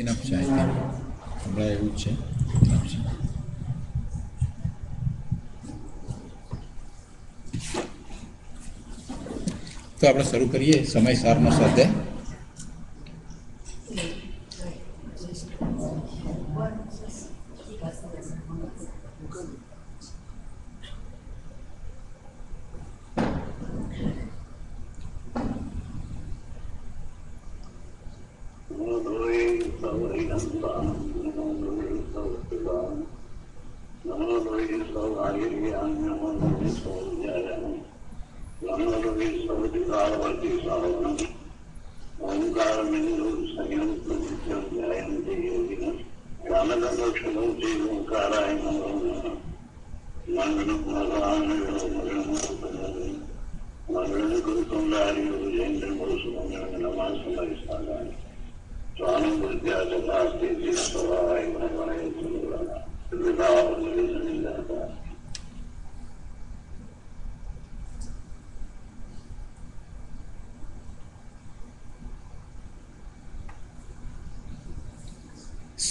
Enough છે હમણાં એવું જ છે ઇનફ છે. તો આપણે શરૂ કરીએ સમયસારનો સ્વાધ્યાય.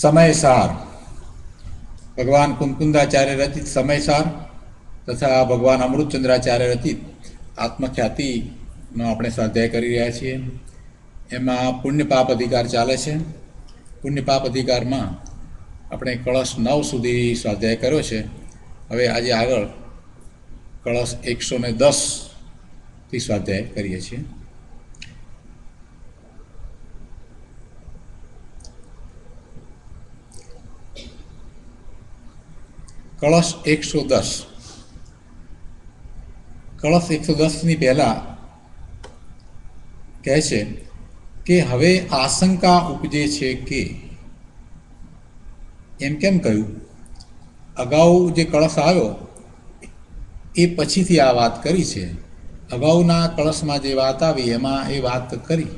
સમયસાર ભગવાન કુંકુંદાચાર્ય રચિત સમયસાર તથા ભગવાન અમૃતચંદ્રાચાર્ય રચિત આત્મખ્યાતિનો આપણે સ્વાધ્યાય કરી રહ્યા છીએ. એમાં પુણ્ય પાપ અધિકાર ચાલે છે. પુણ્ય પાપ અધિકારમાં આપણે કળશ 9 સુધી સ્વાધ્યાય કર્યો છે. હવે આજે આગળ કળશ 110થી સ્વાધ્યાય કરીએ છીએ. કળશ 110. કળશ 110ની પહેલાં કહે છે કે હવે આશંકા ઉપજે છે કે, એમ કેમ કહ્યું? અગાઉ જે કળશ આવ્યો એ પછીથી આ વાત કરી છે. અગાઉના કળશમાં જે વાત આવી એમાં એ વાત કરી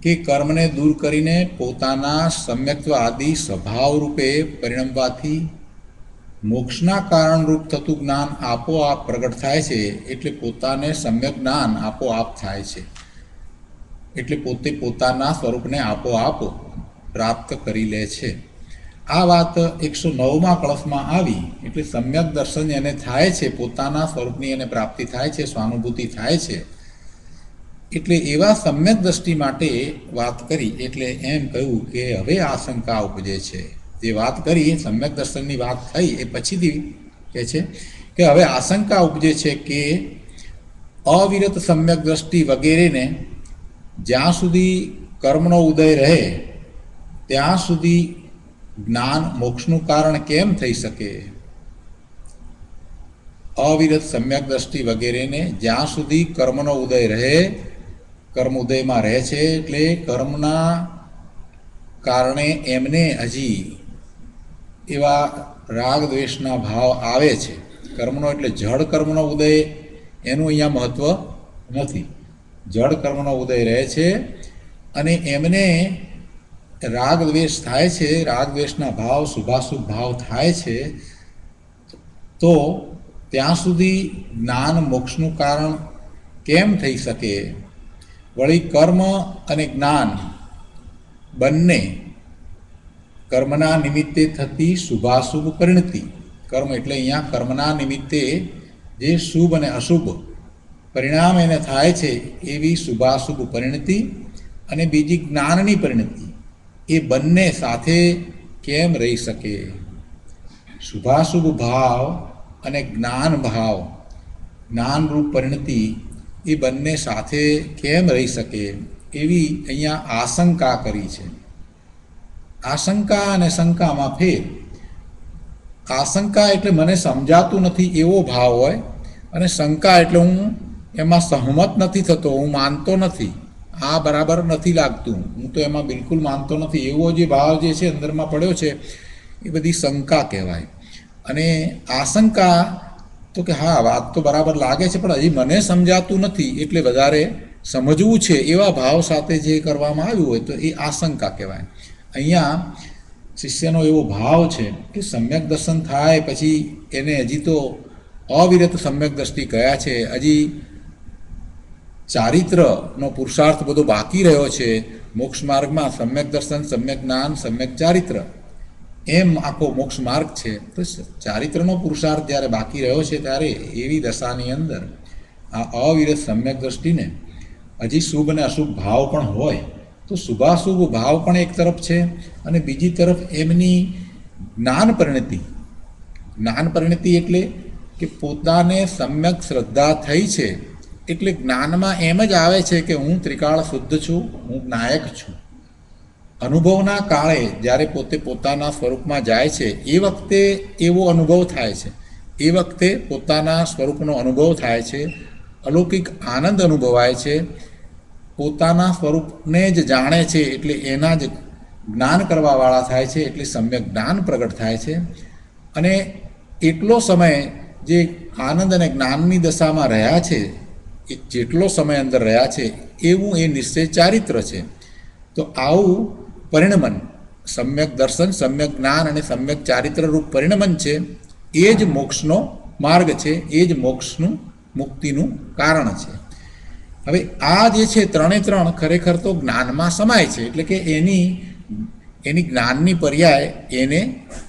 કે કર્મને દૂર કરીને પોતાના સમ્યક્ત્વ આદિ સ્વભાવ રૂપે પરિણમવાથી મોક્ષના કારણરૂપ થતું જ્ઞાન આપોઆપ પ્રગટ થાય છે. એટલે પોતાને સમ્યક જ્ઞાન આપોઆપ થાય છે. એટલે પોતે પોતાના સ્વરૂપને આપોઆપ પ્રાપ્ત કરી લે છે. આ વાત 109માં કળશમાં આવી. એટલે સમ્યક દર્શન એને થાય છે, પોતાના સ્વરૂપની એને પ્રાપ્તિ થાય છે, સ્વાનુભૂતિ થાય છે. એટલે એવા સમ્યક દ્રષ્ટિ માટે વાત કરી. એટલે એમ કહ્યું કે હવે આશંકા ઉપજે છે. જે વાત કરી એ સમ્યક દર્શનની વાત થઈ એ પછીથી કહે છે કે હવે આશંકા ઉપજે છે કે અવિરત સમ્યક દ્રષ્ટિ વગેરેને જ્યાં સુધી કર્મનો ઉદય રહે ત્યાં સુધી જ્ઞાન મોક્ષનું કારણ કેમ થઈ શકે? અવિરત સમ્યક દ્રષ્ટિ વગેરેને જ્યાં સુધી કર્મનો ઉદય રહે, કર્મ ઉદયમાં રહે છે એટલે કર્મના કારણે એમને હજી એવા રાગ દ્વેષના ભાવ આવે છે. કર્મનો એટલે જડ કર્મનો ઉદય એનું અહીંયા મહત્ત્વ નથી. જડ કર્મનો ઉદય રહે છે અને એમને રાગ દ્વેષ થાય છે, રાગ દ્વેષના ભાવ શુભાશુભ ભાવ થાય છે. તો ત્યાં સુધી જ્ઞાન મોક્ષનું કારણ કેમ થઈ શકે? વળી કર્મ અને જ્ઞાન બંને કર્મના નિમિત્તે થતી શુભાશુભ પરિણતિ. કર્મ એટલે અહીંયા કર્મના નિમિત્તે જે શુભ અને અશુભ પરિણામ એને થાય છે એવી શુભાશુભ પરિણતિ અને બીજી જ્ઞાનની પરિણતિ, એ બંને સાથે કેમ રહી શકે? શુભાશુભ ભાવ અને જ્ઞાન ભાવ, જ્ઞાનરૂપ પરિણતિ એ બંને સાથે કેમ રહી શકે? એવી અહીંયા આશંકા કરી છે. આશંકા અને શંકામાં ફેર. આશંકા એટલે મને સમજાતું નથી એવો ભાવ હોય, અને શંકા એટલે હું એમાં સહમત નથી થતો, હું માનતો નથી, આ બરાબર નથી લાગતું, હું તો એમાં બિલકુલ માનતો નથી, એવો જે ભાવ જે છે અંદરમાં પડ્યો છે એ બધી શંકા કહેવાય. અને આશંકા તો કે હા વાત તો બરાબર લાગે છે પણ હજી મને સમજાતું નથી એટલે વધારે સમજવું છે, એવા ભાવ સાથે જે કરવામાં આવ્યું હોય તો એ આશંકા કહેવાય. અહીંયા શિષ્યનો એવો ભાવ છે કે સમ્યક દર્શન થાય પછી એને હજી તો અવિરત સમ્યક દ્રષ્ટિ કયા છે, હજી ચારિત્રનો પુરુષાર્થ બધો બાકી રહ્યો છે મોક્ષ માર્ગમાં, સમ્યક દર્શન, સમ્યક જ્ઞાન, સમ્યક ચારિત્ર, એમ આખો મોક્ષ માર્ગ છે. તો ચારિત્રનો પુરુષાર્થ જ્યારે બાકી રહ્યો છે ત્યારે એવી દશાની અંદર આ અવિરત સમ્યક દ્રષ્ટિને હજી શુભ અને અશુભ ભાવ પણ હોય તો શુભાશુભ ભાવ પણ એક તરફ છે અને બીજી તરફ એમની જ્ઞાન પરિણતિ એટલે કે પોતાને સમ્યક શ્રદ્ધા થઈ છે એટલે જ્ઞાનમાં એમ જ આવે છે કે હું ત્રિકાળ શુદ્ધ છું, હું નાયક છું. અનુભવના કાળે જ્યારે પોતે પોતાના સ્વરૂપમાં જાય છે એ વખતે એવો અનુભવ થાય છે, એ વખતે પોતાના સ્વરૂપનો અનુભવ થાય છે, અલૌકિક આનંદ અનુભવાય છે, પોતાના સ્વરૂપને જ જાણે છે એટલે એના જ જ્ઞાન કરવાવાળા થાય છે એટલે સમ્યક જ્ઞાન પ્રગટ થાય છે. અને એટલો સમય જે આનંદ અને જ્ઞાનની દશામાં રહ્યા છે એ જેટલો સમય અંદર રહ્યા છે એવું એ નિશ્ચય ચારિત્ર છે. તો આવું પરિણમન, સમ્યક દર્શન, સમ્યક જ્ઞાન અને સમ્યક ચારિત્ર રૂપ પરિણમન છે એ જ મોક્ષનો માર્ગ છે, એ જ મોક્ષનું મુક્તિનું કારણ છે. હવે આ જે છે ત્રણે ત્રણ ખરેખર તો જ્ઞાનમાં સમાય છે એટલે કે એની જ્ઞાનની પર્યાય એને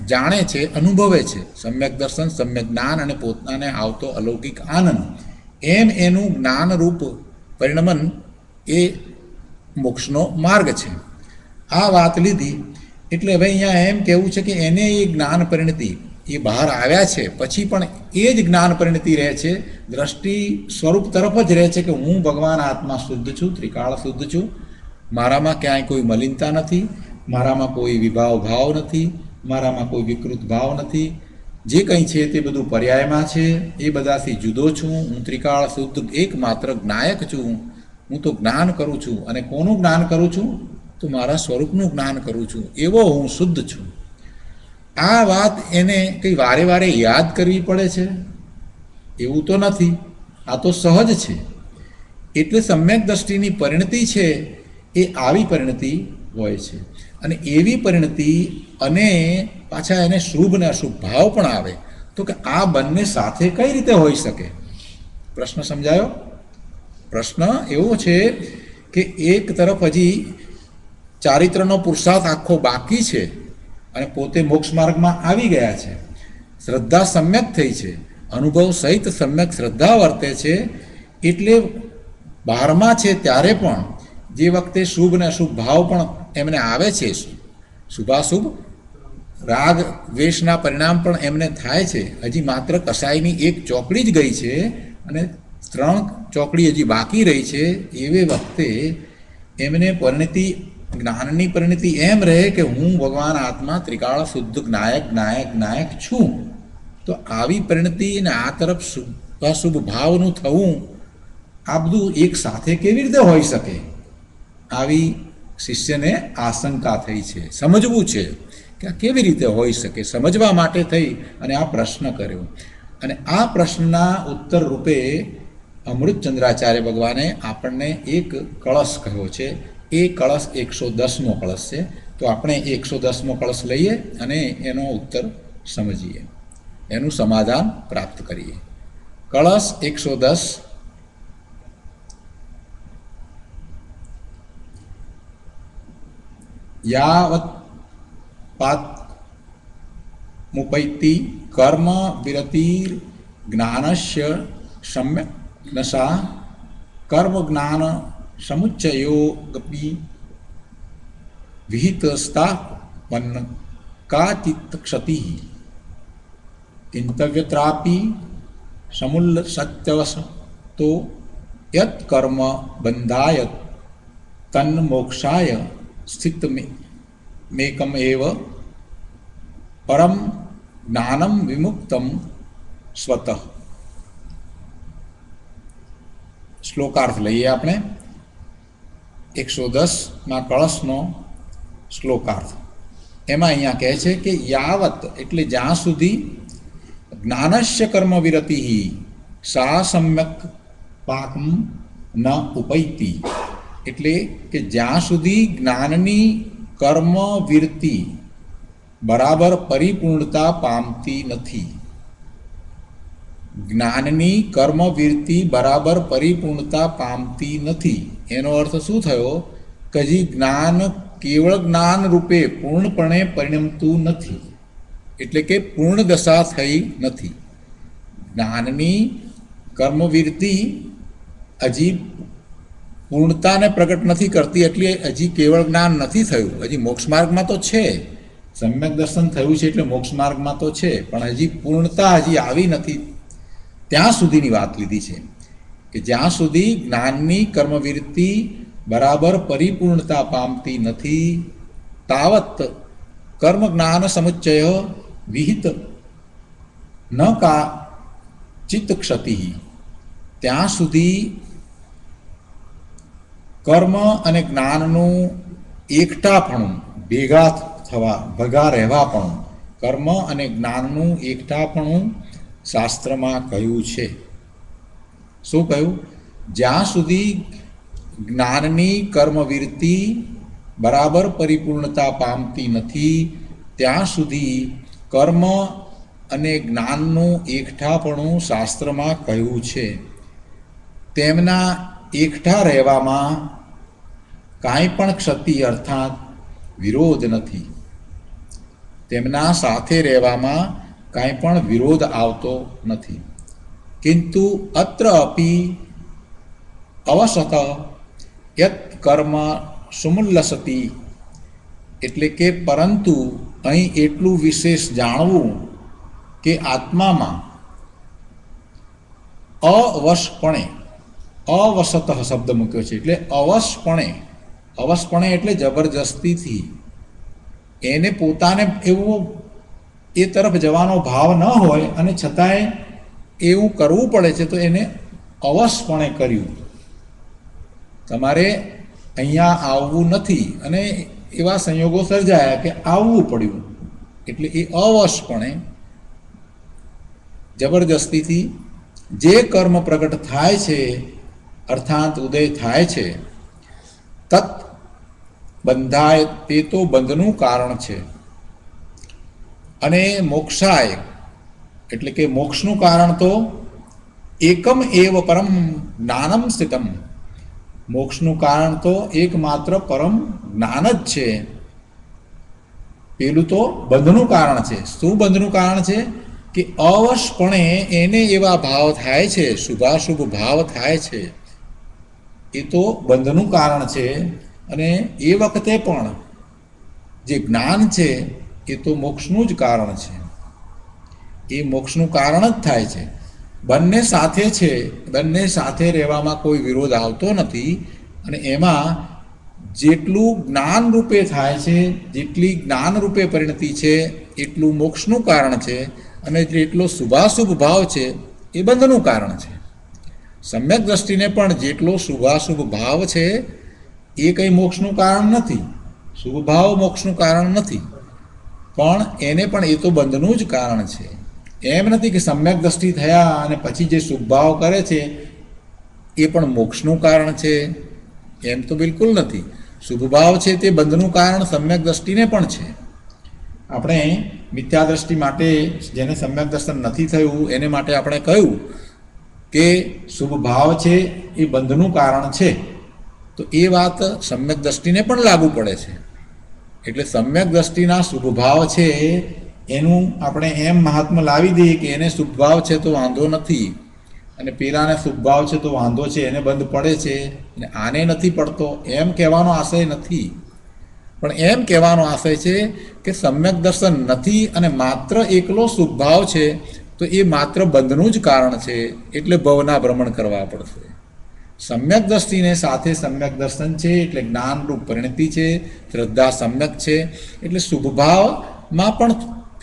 જાણે છે, અનુભવે છે. સમ્યક દર્શન, સમ્યક જ્ઞાન અને પોતાને આવતો અલૌકિક આનંદ, એમ એનું જ્ઞાનરૂપ પરિણમન એ મોક્ષનો માર્ગ છે. આ વાત લીધી એટલે હવે અહીંયા એમ કહેવું છે કે એને એ જ્ઞાન પરિણતિ એ બહાર આવ્યા છે પછી પણ એ જ જ્ઞાન પરિણતિ રહે છે, દ્રષ્ટિ સ્વરૂપ તરફ જ રહે છે કે હું ભગવાન આત્મા શુદ્ધ છું, ત્રિકાળ શુદ્ધ છું, મારામાં ક્યાંય કોઈ મલિનતા નથી, મારામાં કોઈ વિભાવ ભાવ નથી, મારામાં કોઈ વિકૃત ભાવ નથી, જે કંઈ છે તે બધું પર્યાયમાં છે, એ બધાથી જુદો છું, હું ત્રિકાળ શુદ્ધ એકમાત્ર જ્ઞાયક છું, હું તો જ્ઞાન કરું છું. અને કોનું જ્ઞાન કરું છું? તો મારા સ્વરૂપનું જ્ઞાન કરું છું, એવો હું શુદ્ધ છું. આ વાત એને કંઈ વારે વારે યાદ કરવી પડે છે એવું તો નથી, આ તો સહજ છે. એટલે સમ્યક દ્રષ્ટિની પરિણતિ છે એ આવી પરિણતિ હોય છે અને એવી પરિણતિ અને પાછા એને શુભ અને અશુભ ભાવ પણ આવે. તો કે આ બંને સાથે કઈ રીતે હોઈ શકે? પ્રશ્ન સમજાયો? પ્રશ્ન એવો છે કે એક તરફ હજી ચારિત્રનો પુરુષાર્થ આખો બાકી છે અને પોતે મોક્ષ માર્ગમાં આવી ગયા છે, શ્રદ્ધા સમ્યક થઈ છે, અનુભવ સહિત સમ્યક શ્રદ્ધા વર્તે છે, એટલે બહારમાં છે ત્યારે પણ જે વખતે શુભ અને અશુભ ભાવ પણ એમને આવે છે, શુભાશુભ રાગ દ્વેષના પરિણામ પણ એમને થાય છે. હજી માત્ર કસાઈની એક ચોકડી જ ગઈ છે અને 3 ચોકડી હજી બાકી રહી છે. એવે વખતે એમને પરિણતિ, જ્ઞાનની પરિણતિ એમ રહે કે હું ભગવાન આત્મા ત્રિકાળ શુદ્ધ જ્ઞાયક જ્ઞાયક જ્ઞાયક છું. તો આવી પરિણતિ અને આ તરફ શુભાશુભ ભાવનું થવું, આ બધું એક સાથે કેવી રીતે હોઈ શકે? આવી શિષ્યને આશંકા થઈ છે, સમજવું છે કે આ કેવી રીતે હોઈ શકે. સમજવા માટે થઈ અને આ પ્રશ્ન કર્યો અને આ પ્રશ્નના ઉત્તર રૂપે અમૃતચંદ્રાચાર્ય ભગવાને આપણને એક કળશ કહ્યો છે. એ કળશ 110મો કળશ છે. તો આપણે 110મો કળશ લઈએ અને એનો ઉત્તર સમજીએ, એનું સમાધાન પ્રાપ્ત કરીએ. કળશ 110. યાવત પાત મુપૈતિ કર્મ વિરતિર જ્ઞાનસ્ય સમ્યક નશા કર્મ જ્ઞાન સમુચ્ચયોગપી વિહિતસ્તાપન્ન કાચિત ક્ષતિ કિંતવ્યત્રાપી સમુલ્લ સત્યવશ તો યત કર્મ બંધાય તન્ન મોક્ષાય સ્થિત મેકમ એવ પરમ જ્ઞાનમ વિમુક્તમ સ્વતઃ. શ્લોકાર્થ લઈએ આપણે. 110માં કળશનો શ્લોકાર્થ. એમાં અહીંયા કહે છે કે યાવત એટલે જ્યાં સુધી જ્ઞાનસ્ય કર્મ વિરતિ સા સમ્યક પાકમ ન ઉપૈતિ, એટલે કે જ્યાં સુધી જ્ઞાનની કર્મ વિરતિ બરાબર પરિપૂર્ણતા પામતી નથી. જ્ઞાનની કર્મવીરતિ બરાબર પરિપૂર્ણતા પામતી નથી. એનો અર્થ શું થયો કે હજી જ્ઞાન કેવળ જ્ઞાન રૂપે પૂર્ણપણે પરિણમતું નથી, એટલે કે પૂર્ણ દશા થઈ નથી. જ્ઞાનની કર્મવીરતિ હજી પૂર્ણતાને પ્રગટ નથી કરતી, એટલે હજી કેવળ જ્ઞાન નથી થયું. હજી મોક્ષ માર્ગમાં તો છે, સમ્યક દર્શન થયું છે એટલે મોક્ષ માર્ગમાં તો છે, પણ હજી પૂર્ણતા હજી આવી નથી. ત્યાં સુધીની વાત લીધી છે કે જ્યાં સુધી જ્ઞાનની કર્મવીરતિ બરાબર પરિપૂર્ણતા પામતી નથી, તાવત કર્મ જ્ઞાન સમુચ્ચય વિહિત ન કા ચિત્ત ક્ષતિ, ત્યાં સુધી કર્મ અને જ્ઞાનનું એકટાપણું ભેગા થવા ભેગા રહેવાપણું, કર્મ અને જ્ઞાનનું એકટાપણું શાસ્ત્રમાં કહ્યું છે. શું કહ્યું? જ્યાં સુધી જ્ઞાનની કર્મવીરતિ બરાબર પરિપૂર્ણતા પામતી નથી, ત્યાં સુધી કર્મ અને જ્ઞાનનું એકઠાપણું શાસ્ત્રમાં કહ્યું છે. તેમના એકઠા રહેવામાં કાંઈ પણ ક્ષતિ અર્થાત વિરોધ નથી. તેમના સાથે રહેવામાં કાંઈ પણ વિરોધ આવતો નથી. કિંતુ અત્ર અપી અવસત યત કર્મ સુમુલ્લસતિ, એટલે કે પરંતુ અહીં એટલું વિશેષ જાણવું કે આત્મામાં અવશપણે, અવસત શબ્દ મૂક્યો છે એટલે અવશપણે, અવશપણે એટલે જબરજસ્તીથી એને પોતાને એવું એ તરફ જવાનો ભાવ ન હોય અને છતાંય એવું કરવું પડે છે, તો એને અવશપણે કર્યું. તમારે અહીંયા આવવું નથી અને એવા સંયોગો સર્જાયા કે આવવું પડ્યું, એટલે એ અવશપણે જબરજસ્તીથી જે કર્મ પ્રગટ થાય છે અર્થાત ઉદય થાય છે, તત બંધાય તે તો બંધનું કારણ છે. અને મોક્ષાય એટલે કે મોક્ષનું કારણ તો એકમ એવ પરમ જ્ઞાનમ સ્થિતમ, મોક્ષનું કારણ તો એકમાત્ર પરમ જ્ઞાન જ છે. પેલું તો બંધનું કારણ છે. શું બંધનું કારણ છે? કે અવશપણે એને એવા ભાવ થાય છે, શુભાશુભ ભાવ થાય છે, એ તો બંધનું કારણ છે. અને એ વખતે પણ જે જ્ઞાન છે એ તો મોક્ષનું જ કારણ છે, એ મોક્ષનું કારણ જ થાય છે. બંને સાથે છે, બંને સાથે રહેવામાં કોઈ વિરોધ આવતો નથી. અને એમાં જેટલું જ્ઞાન રૂપે થાય છે, જેટલી જ્ઞાન રૂપે પરિણતિ છે એટલું મોક્ષનું કારણ છે, અને જેટલો શુભાશુભ ભાવ છે એ બંધનું કારણ છે. સમ્યક દ્રષ્ટિને પણ જેટલો શુભાશુભ ભાવ છે એ કંઈ મોક્ષનું કારણ નથી, શુભ ભાવ મોક્ષનું કારણ નથી, પણ એને પણ એ તો બંધનું જ કારણ છે. એમ નથી કે સમ્યક દ્રષ્ટિ થયા અને પછી જે શુભ ભાવ કરે છે એ પણ મોક્ષનું કારણ છે, એમ તો બિલકુલ નથી. શુભ ભાવ છે તે બંધનું કારણ સમ્યક દ્રષ્ટિને પણ છે. આપણે મિથ્યા દ્રષ્ટિ માટે, જેને સમ્યક દર્શન નથી થયું એને માટે આપણે કહ્યું કે શુભ ભાવ છે એ બંધનું કારણ છે, તો એ વાત સમ્યક દ્રષ્ટિને પણ લાગુ પડે છે. એટલે સમ્યક દ્રષ્ટિના શુભ ભાવ છે એનું આપણે એમ મહાત્મા લાવી દઈએ કે એને શુભ ભાવ છે તો વાંધો નથી, અને પેલાને શુભ ભાવ છે તો વાંધો છે, એને બંધ પડે છે, અને આને નથી પડતો, એમ કહેવાનો આશય નથી. પણ એમ કહેવાનો આશય છે કે સમ્યક દર્શન નથી અને માત્ર એકલો શુભ ભાવ છે તો એ માત્ર બંધનું જ કારણ છે, એટલે ભવના ભ્રમણ કરવા પડશે. સમ્યક દ્રષ્ટિને સાથે સમ્યક દર્શન છે એટલે જ્ઞાનરૂપ પરિણતિ છે, શ્રદ્ધા સમ્યક છે, એટલે શુભ ભાવમાં પણ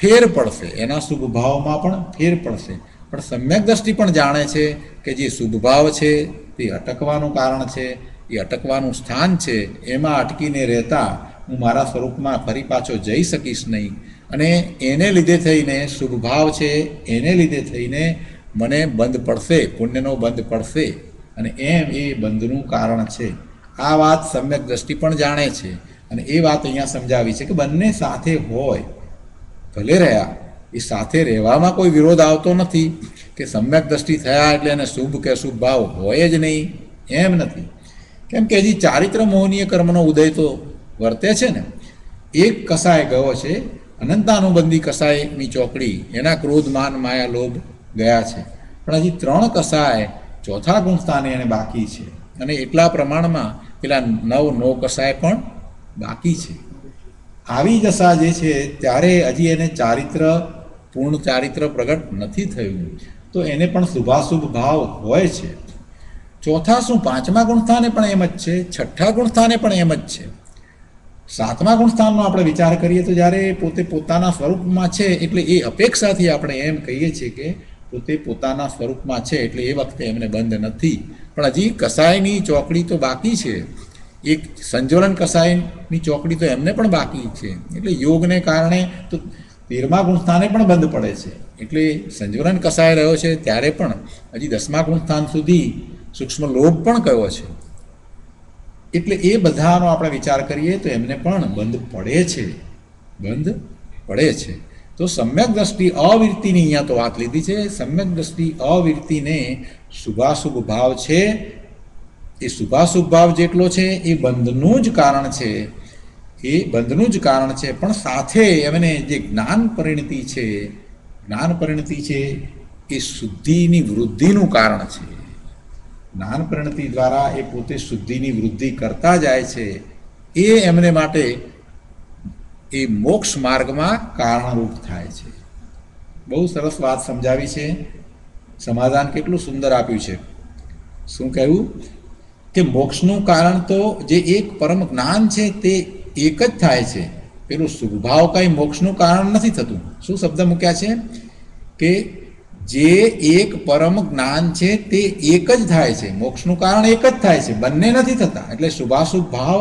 ફેર પડશે, એના શુભ ભાવમાં પણ ફેર પડશે. પણ સમ્યક દ્રષ્ટિ પણ જાણે છે કે જે શુભ ભાવ છે તે અટકવાનું કારણ છે, એ અટકવાનું સ્થાન છે, એમાં અટકીને રહેતા હું મારા સ્વરૂપમાં ફરી પાછો જઈ શકીશ નહીં, અને એને લીધે થઈને શુભ ભાવ છે એને લીધે થઈને મને બંધ પડશે, પુણ્યનો બંધ પડશે, અને એમ એ બંધનું કારણ છે. આ વાત સમ્યક દ્રષ્ટિ પણ જાણે છે, અને એ વાત અહીંયા સમજાવી છે કે બંને સાથે હોય, ભલે રહ્યા એ સાથે રહેવામાં કોઈ વિરોધ આવતો નથી કે સમ્યક દ્રષ્ટિ થયા એટલે એને શુભ કે અશુભ ભાવ હોય જ નહીં, એમ નથી. કેમ કે હજી ચારિત્ર મોહનીય કર્મનો ઉદય તો વર્તે છે ને. એક કસાય ગયો છે, અનંતાનુબંધી કસાયની ચોકડી, એના ક્રોધ માન માયા લોભ ગયા છે, પણ હજી 3 કસાય ચોથા ગુણ સ્થાને એને બાકી છે, અને એટલા પ્રમાણમાં પેલા 9 કસાય પણ બાકી છે. આવી દશા જે છે ત્યારે હજી એને ચારિત્ર પૂર્ણ ચારિત્ર પ્રગટ નથી થયું, તો એને પણ શુભાશુભ ભાવ હોય છે. ચોથા શું 5મા ગુણસ્થાને પણ એમ જ છે, 6ઠ્ઠા ગુણસ્થાને પણ એમ જ છે. 7મા ગુણસ્થાનનો આપણે વિચાર કરીએ તો જ્યારે પોતે પોતાના સ્વરૂપમાં છે એટલે એ અપેક્ષાથી આપણે એમ કહીએ છીએ કે પોતે પોતાના સ્વરૂપમાં છે એટલે એ વખતે એમને બંધ નથી, પણ હજી કસાયની ચોકડી તો બાકી છે. એક સંજોલન કસાયની ચોકડી તો એમને પણ બાકી છે, એટલે યોગને કારણે તો 13મા ગુણસ્થાને પણ બંધ પડે છે. એટલે સંજોલન કસાય રહ્યો છે ત્યારે પણ હજી 10મા ગુણસ્થાન સુધી સૂક્ષ્મ લોભ પણ કયો છે, એટલે એ બધાનો આપણે વિચાર કરીએ તો એમને પણ બંધ પડે છે, બંધ પડે છે. તો સમ્યક દ્રષ્ટિ અવિરતિની અહીંયા તો વાત લીધી છે. સમ્યક દ્રષ્ટિ અવિરતિને શુભાશુભ ભાવ છે, એ શુભાશુભ ભાવ જેટલો છે એ બંધનું જ કારણ છે, એ બંધનું જ કારણ છે. પણ સાથે એમને જે જ્ઞાન પરિણતિ છે, જ્ઞાન પરિણતિ છે એ શુદ્ધિની વૃદ્ધિનું કારણ છે. જ્ઞાન પરિણતિ દ્વારા એ પોતે શુદ્ધિની વૃદ્ધિ કરતા જાય છે, એ એમને માટે એ મોક્ષ માર્ગમાં કારણરૂપ થાય છે. બહુ સરસ વાત સમજાવી છે. સમાધાન કેટલું સુંદર આપ્યું છે. શું કહ્યું કે મોક્ષનું કારણ તો જે એક પરમ જ્ઞાન છે તે એક જ થાય છે. પેલું શુભભાવ કંઈ મોક્ષનું કારણ નથી થતું. શું શબ્દ મૂક્યા છે કે જે એક પરમ જ્ઞાન છે તે એક જ થાય છે, મોક્ષનું કારણ એક જ થાય છે, બંને નથી થતા. એટલે શુભાશુભ ભાવ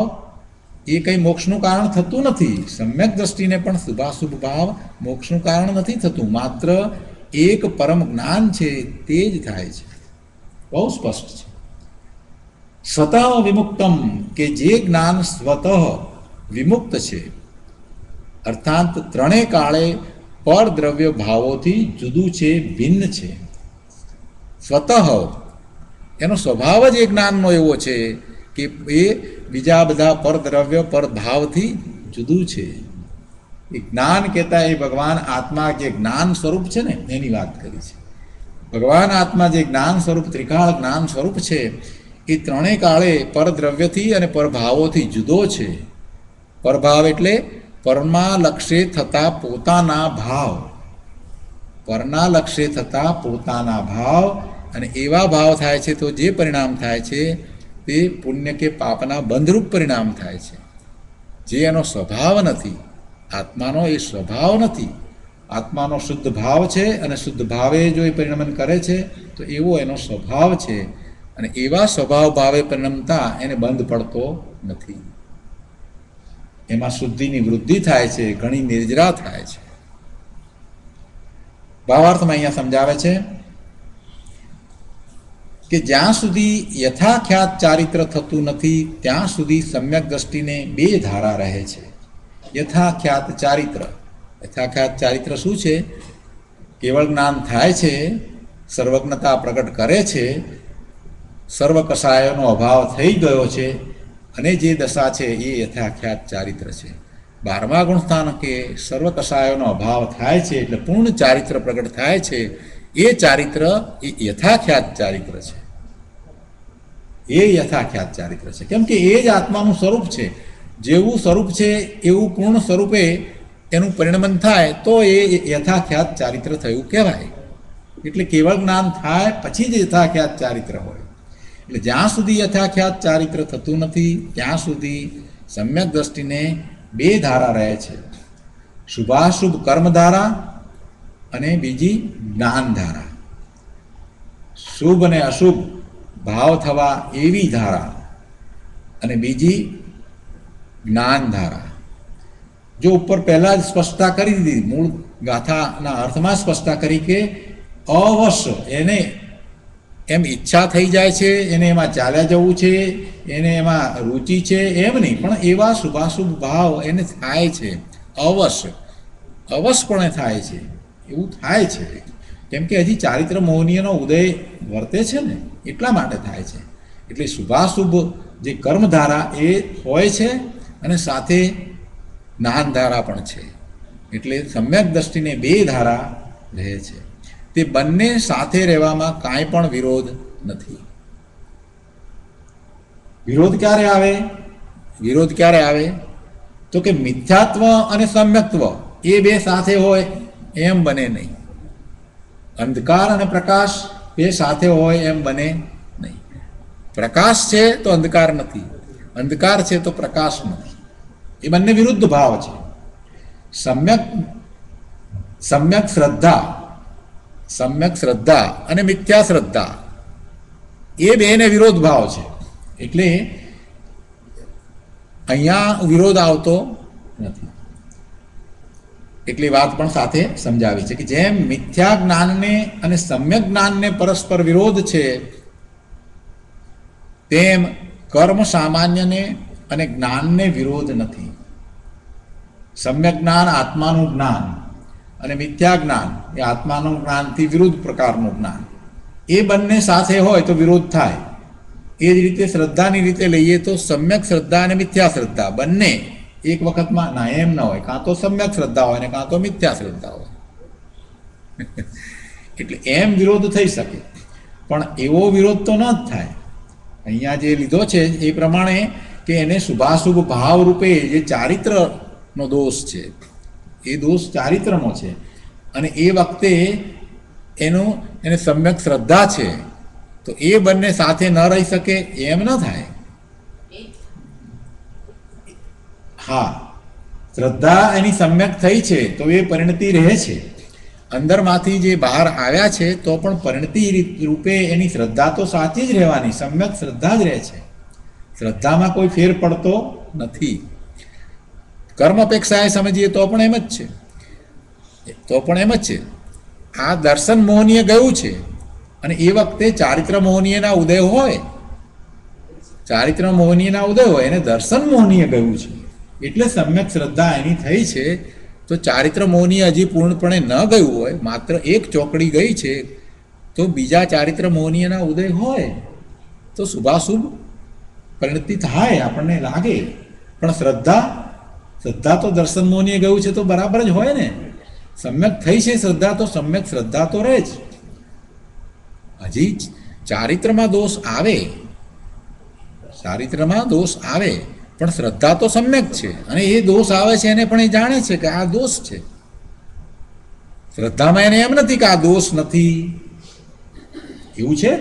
એ કંઈ મોક્ષનું કારણ થતું નથી. સમ્યક દ્રષ્ટિને પણ શુભાશુભ ભાવ મોક્ષનું કારણ નથી થતું, માત્ર એક પરમ જ્ઞાન છે તે જ થાય છે. બહુ સ્પષ્ટ છે. સ્વતઃ વિમુક્તમ, કે જે જ્ઞાન સ્વતઃ વિમુક્ત છે, અર્થાત 3 કાળે પરદ્રવ્ય ભાવોથી જુદું છે, ભિન્ન છે. સ્વતઃ એનો સ્વભાવ જ એ જ્ઞાનનો એવો છે કે એ બીજા બધા પરદ્રવ્ય પરભાવથી જુદું છે. એ જ્ઞાન કહેતા એ ભગવાન આત્મા જે જ્ઞાન સ્વરૂપ છે ને એની વાત કરી છે. ભગવાન આત્મા જે જ્ઞાન સ્વરૂપ ત્રિકાળ જ્ઞાન સ્વરૂપ છે એ 3 કાળે પરદ્રવ્યથી અને પરભાવોથી જુદો છે. પરભાવ એટલે પરના લક્ષ્ય થતા પોતાના ભાવ, પરના લક્ષ્ય થતા પોતાના ભાવ, અને એવા ભાવ થાય છે તો જે પરિણામ થાય છે તે પુણ્ય કે પાપના બંધરૂપ પરિણામ થાય છે. જે એનો સ્વભાવ નથી, આત્માનો એ સ્વભાવ નથી. આત્માનો શુદ્ધ ભાવ છે, અને શુદ્ધ ભાવે જો એ પરિણમન કરે છે તો એવો એનો સ્વભાવ છે, અને એવા સ્વભાવ ભાવે પરિણમતા એને બંધ પડતો નથી. એમાં શુદ્ધિની વૃદ્ધિ થાય છે, ઘણી નિર્જરા થાય છે. ભાવાર્થમાં અહીંયા સમજાવે છે કે જ્યાં સુધી યથાખ્યાત ચારિત્ર થતું નથી ત્યાં સુધી સમ્યક દ્રષ્ટિને 2 ધારા રહે છે. યથાખ્યાત ચારિત્ર, યથાખ્યાત ચારિત્ર શું છે? કેવળ જ્ઞાન થાય છે, સર્વજ્ઞતા પ્રગટ કરે છે, સર્વ કસાયોનો અભાવ થઈ ગયો છે, અને જે દશા છે એ યથાખ્યાત ચારિત્ર છે. 12મા ગુણસ્થાન કે સર્વ કસાયોનો અભાવ થાય છે એટલે પૂર્ણ ચારિત્ર પ્રગટ થાય છે. એ ચારિત્ર એ યથાખ્યાત ચારિત્ર છે, એ યથાખ્યાત ચારિત્ર છે. કેમ કે એ જ આત્માનું સ્વરૂપ છે. જેવું સ્વરૂપ છે એવું પૂર્ણ સ્વરૂપે એનું પરિણમન થાય તો એ યથાખ્યાત ચારિત્ર થયું કહેવાય. એટલે કેવળ જ્ઞાન થાય પછી જ યથાખ્યાત ચારિત્ર હોય. એટલે જ્યાં સુધી યથાખ્યાત ચારિત્ર થતું નથી ત્યાં સુધી સમ્યક દ્રષ્ટિને 2 ધારા રહે છે. શુભાશુભ કર્મધારા અને બીજી જ્ઞાનધારા. શુભ અને અશુભ ભાવ થવા એવી ધારા, અને બીજી જ્ઞાનધારા. જો ઉપર પહેલા જ સ્પષ્ટતા કરી દીધી, મૂળ ગાથાના અર્થમાં સ્પષ્ટતા કરી કે અવશ્ય એને એમ ઈચ્છા થઈ જાય છે, એને એમાં ચાલ્યા જવું છે, એને એમાં રુચિ છે, એમ નહીં, પણ એવા શુભાશુભ ભાવ એને થાય છે. અવશ્ય, અવશ્યપણે થાય છે. એવું થાય છે, કેમ કે હજી ચારિત્ર મોહનીયનો ઉદય વર્તે છે ને એટલા માટે થાય છે. એટલે શુભાશુભ જે કર્મધારા એ હોય છે અને સાથે જ્ઞાન ધારા પણ છે. એટલે સમ્યક દ્રષ્ટિને બે ધારા રહે છે. તે બંને સાથે રહેવામાં કાંઈ પણ વિરોધ નથી. વિરોધ ક્યારે આવે? વિરોધ ક્યારે આવે તો કે મિથ્યાત્વ અને સમ્યક્ત્વ એ બે સાથે હોય એમ બને નહીં. અંધકાર અને પ્રકાશ બે સાથે હોય એમ બને નહીં. પ્રકાશ છે તો અંધકાર નથી, અંધકાર છે તો પ્રકાશ નથી. એ બંને વિરુદ્ધ ભાવ છે. સમ્યક શ્રદ્ધા અને મિથ્યા શ્રદ્ધા એ બેને વિરોધ ભાવ છે. એટલે અહીંયા વિરોધ આવતો નથી. એટલી વાત પણ સાથે સમજાવી છે કે જેમ મિથ્યા જ્ઞાનને અને સમ્યક જ્ઞાનને પરસ્પર વિરોધ છે, તેમ કર્મ સામાન્યને અને જ્ઞાનને વિરોધ નથી. સમ્યક જ્ઞાન આત્માનું જ્ઞાન અને મિથ્યા જ્ઞાન એ આત્માનું જ્ઞાનથી વિરુદ્ધ પ્રકારનું જ્ઞાન, એ બંને સાથે હોય તો વિરોધ થાય. એ જ રીતે શ્રદ્ધાની રીતે લઈએ તો સમ્યક શ્રદ્ધા અને મિથ્યા શ્રદ્ધા બંને એક વખતમાં ના એમ ન હોય, કાં તો સમ્યક શ્રદ્ધા હોય ને કાં તો મિથ્યા શ્રદ્ધા હોય. એટલે એમ વિરોધ થઈ શકે, પણ એવો વિરોધ તો ન જ થાય. અહીંયા જે લીધો છે એ પ્રમાણે કે એને શુભાશુભ ભાવ રૂપે જે ચારિત્રનો દોષ છે એ દોષ ચારિત્રનો છે, અને એ વખતે એને સમ્યક શ્રદ્ધા છે, તો એ બંને સાથે ન રહી શકે એમ ન થાય. હા, શ્રદ્ધા એની સમ્યક થઈ છે તો એ પરિણતિ રહે છે. અંદરમાંથી જે બહાર આવ્યા છે તો પણ પરિણતિ રૂપે એની શ્રદ્ધા તો સાચી જ રહેવાની, સમ્યક શ્રદ્ધા જ રહે છે. શ્રદ્ધામાં કોઈ ફેર પડતો નથી. કર્મ અપેક્ષાએ સમજીએ તો પણ એમ જ છે. આ દર્શન મોહનીય ગયું છે અને એ વખતે ચારિત્ર મોહનીયના ઉદય હોય, એને દર્શન મોહનીય ગયું છે એટલે સમ્યક શ્રદ્ધા એની થઈ છે. તો ચારિત્ર મોહનીય હજી પૂર્ણપણે ન ગયું હોય, માત્ર એક ચોકડી ગઈ છે, તો બીજા ચારિત્ર મોહનીયના ઉદય હોય તો શુભાશુભ પરિણતિ થાય આપણને લાગે. પણ શ્રદ્ધા તો દર્શન મોહનીય ગયું છે તો બરાબર જ હોય ને. સમ્યક થઈ છે શ્રદ્ધા તો સમ્યક શ્રદ્ધા તો રહે જ. હજી ચારિત્રમાં દોષ આવે પણ શ્રદ્ધા તો સમ્યક છે, અને એ દોષ આવે છે એને પણ એ જાણે છે કે આ દોષ છે. શ્રદ્ધામાં એને એમ નથી કે આ દોષ નથી, એવું છે,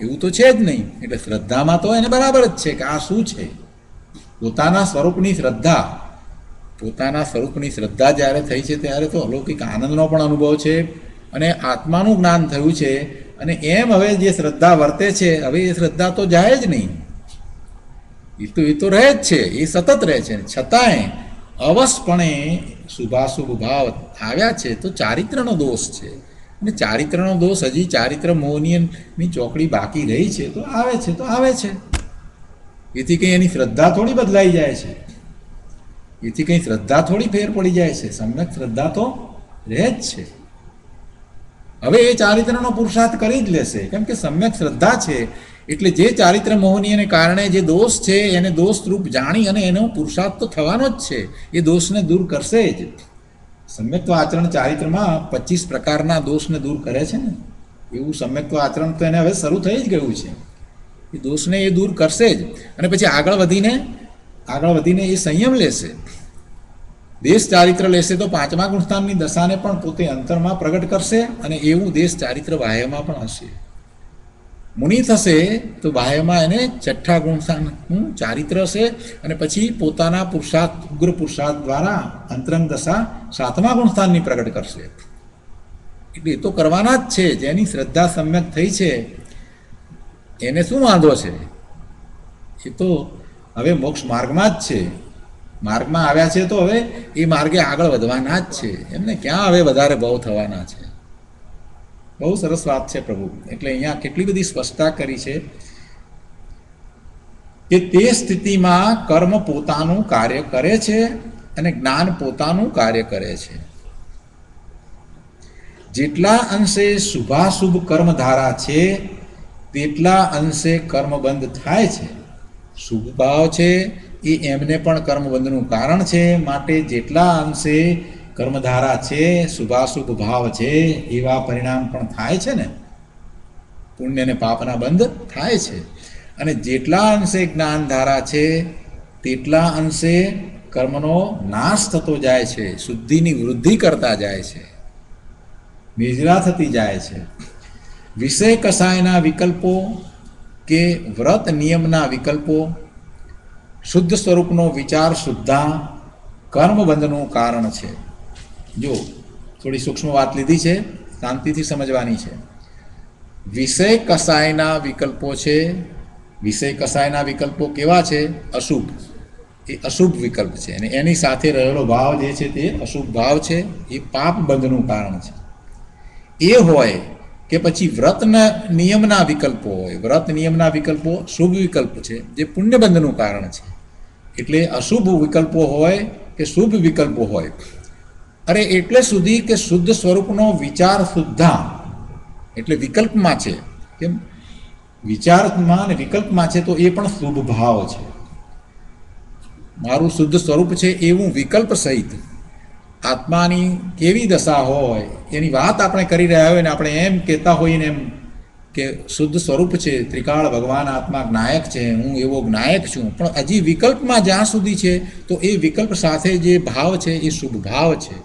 એવું તો છે જ નહીં. એટલે શ્રદ્ધામાં તો એને બરાબર જ છે કે આ શું છે. પોતાના સ્વરૂપની શ્રદ્ધા જ્યારે થઈ છે ત્યારે તો અલૌકિક આનંદનો પણ અનુભવ છે અને આત્માનું જ્ઞાન થયું છે. અને એમ હવે જે શ્રદ્ધા વર્તે છે, હવે એ શ્રદ્ધા તો જાય જ નહીં, એ તો રહે જ છે, એ સતત રહે છે. છતાંય અવશપણે શુભાશુભ ભાવ આવ્યા છે તો ચારિત્રનો દોષ છે, અને ચારિત્રનો દોષ હજી ચારિત્ર મોહનીયની ચોકડી બાકી રહી છે તો આવે છે. એથી કંઈ એની શ્રદ્ધા થોડી બદલાઈ જાય છે, એથી કંઈ શ્રદ્ધા થોડી ફેર પડી જાય છે. સમ્યક શ્રદ્ધા તો રહે જ છે. હવે એ ચારિત્રનો પુરુષાર્થ કરી જ લેશે, કેમ કે સમ્યક શ્રદ્ધા છે. એટલે જે ચારિત્ર મોહનીયને કારણે જે દોષ છે એને દોષ રૂપ જાણી અને એનો પુરુષાર્થ તો થવાનો જ છે, એ દોષને દૂર કરશે જ. સમ્યક્ત્વ આચરણ ચારિત્રમાં 25 પ્રકારના દોષને દૂર કરે છે ને, એવું સમ્યક્ત્વ આચરણ તો એને હવે શરૂ થઈ જ ગયું છે. એ દોષને એ દૂર કરશે જ. અને પછી આગળ વધીને એ સંયમ લેશે, દેશ ચારિત્ર લેશે તો 5મા ગુણસ્થાનની દશાને પણ પોતે અંતરમાં પ્રગટ કરશે, અને એવું દેશ ચારિત્ર બાહ્યમાં પણ હશે. મુનિ થશે તો બાહ્યમાં એને 6ઠ્ઠા ગુણસ્થાનનું ચારિત્ર હશે, અને પછી પોતાના પુરુષાર્થ, ઉગ્ર પુરુષાર્થ દ્વારા અંતરંગ દશા 7મા ગુણસ્થાનની પ્રગટ કરશે. એટલે એ તો કરવાના જ છે. જેની શ્રદ્ધા સમ્યક થઈ છે એને શું વાંધો છે? એ તો હવે મોક્ષ માર્ગમાં જ છે, માર્ગમાં આવ્યા છે તો હવે એ માર્ગે આગળ વધવાના જ છે. એમને ક્યાં હવે વધારે ભાવ થવાના છે. બહુ સરસ વાત છે પ્રભુ. એટલે અહીંયા કેટલી બધી સ્પષ્ટતા કરી છે કે તે સ્થિતિમાં કર્મ પોતાનું કાર્ય કરે છે અને જ્ઞાન પોતાનું કાર્ય કરે છે. જેટલા અંશે શુભાશુભ કર્મધારા છે તેટલા અંશે કર્મબંધ થાય છે. શુભ ભાવ છે એ એમને પણ કર્મબંધનું કારણ છે. માટે જેટલા અંશે કર્મધારા છે, શુભાશુભ ભાવ છે, એવા પરિણામ પણ થાય છે ને, પુણ્ય અને પાપના બંધ થાય છે. અને જેટલા અંશે જ્ઞાનધારા છે તેટલા અંશે કર્મનો નાશ થતો જાય છે, શુદ્ધિની વૃદ્ધિ કરતા જાય છે, નિજરા થતી જાય છે. વિષય કસાયના વિકલ્પો કે વ્રત નિયમના વિકલ્પો, શુદ્ધ સ્વરૂપનો વિચાર શુદ્ધા કર્મબંધનું કારણ છે. જો થોડી સૂક્ષ્મ વાત લીધી છે, શાંતિથી સમજવાની છે. વિષય કસાયના વિકલ્પો છે. વિષય કસાયના વિકલ્પો કેવા છે? અશુભ. એ અશુભ વિકલ્પ છે અને એની સાથે રહેલો ભાવ જે છે તે અશુભ ભાવ છે. એ પાપ બંધનું કારણ છે. એ હોય કે પછી વ્રતના નિયમના વિકલ્પો હોય. વ્રત નિયમના વિકલ્પો શુભ વિકલ્પ છે જે પુણ્યબંધનું કારણ છે. એટલે અશુભ વિકલ્પો હોય કે શુભ વિકલ્પો હોય, અરે એટલે સુધી કે શુદ્ધ સ્વરૂપનો વિચાર શુદ્ધા, એટલે વિકલ્પમાં છે. કેમ? વિચારમાં અને વિકલ્પમાં છે તો એ પણ શુભ ભાવ છે. મારું શુદ્ધ સ્વરૂપ છે એવું વિકલ્પ સહિત આત્માની કેવી દશા હોય એની વાત આપણે કરી રહ્યા હોય ને આપણે એમ કહેતા હોઈએ ને એમ કે શુદ્ધ સ્વરૂપ છે, ત્રિકાળ ભગવાન આત્મા જ્ઞાયક છે, હું એવો જ્ઞાયક છું, પણ હજી વિકલ્પમાં જ્યાં સુધી છે તો એ વિકલ્પ સાથે જે ભાવ છે એ શુભ ભાવ છે.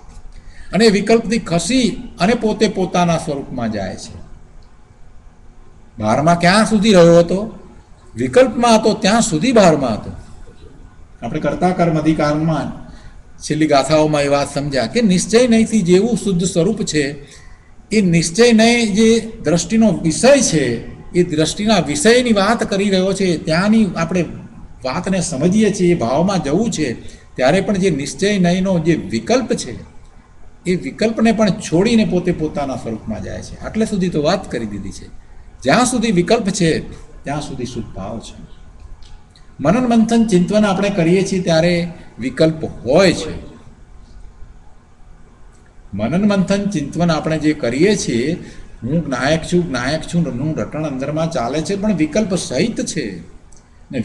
અને વિકલ્પથી ખસી અને પોતે પોતાના સ્વરૂપમાં જાય છે. બહારમાં ક્યાં સુધી રહ્યો હતો? વિકલ્પમાં હતો ત્યાં સુધી બહારમાં હતો. આપણે કરતા કર્મ અધિકારમાં છેલ્લી ગાથાઓમાં એ વાત સમજ્યા કે નિશ્ચય નહીંથી જેવું શુદ્ધ સ્વરૂપ છે એ નિશ્ચય નહીં જે દ્રષ્ટિનો વિષય છે એ દ્રષ્ટિના વિષયની વાત કરી રહ્યો છે. ત્યાંની આપણે વાતને સમજીએ છીએ, ભાવમાં જવું છે ત્યારે પણ જે નિશ્ચય નહીંનો જે વિકલ્પ છે એ વિકલ્પને પણ છોડીને પોતે પોતાના સ્વરૂપમાં જાય છે. આટલે સુધી તો વાત કરી દીધી છે. જ્યાં સુધી વિકલ્પ છે ત્યાં સુધી શુદ્ધ ભાવ છે. મનન મંથન ચિંતન આપણે કરીએ છીએ ત્યારે વિકલ્પ હોય છે. મનન મંથન ચિંતન આપણે જે કરીએ છીએ, હું જ્ઞાયક છું, હું રટણ અંદરમાં ચાલે છે, પણ વિકલ્પ સહિત છે. ને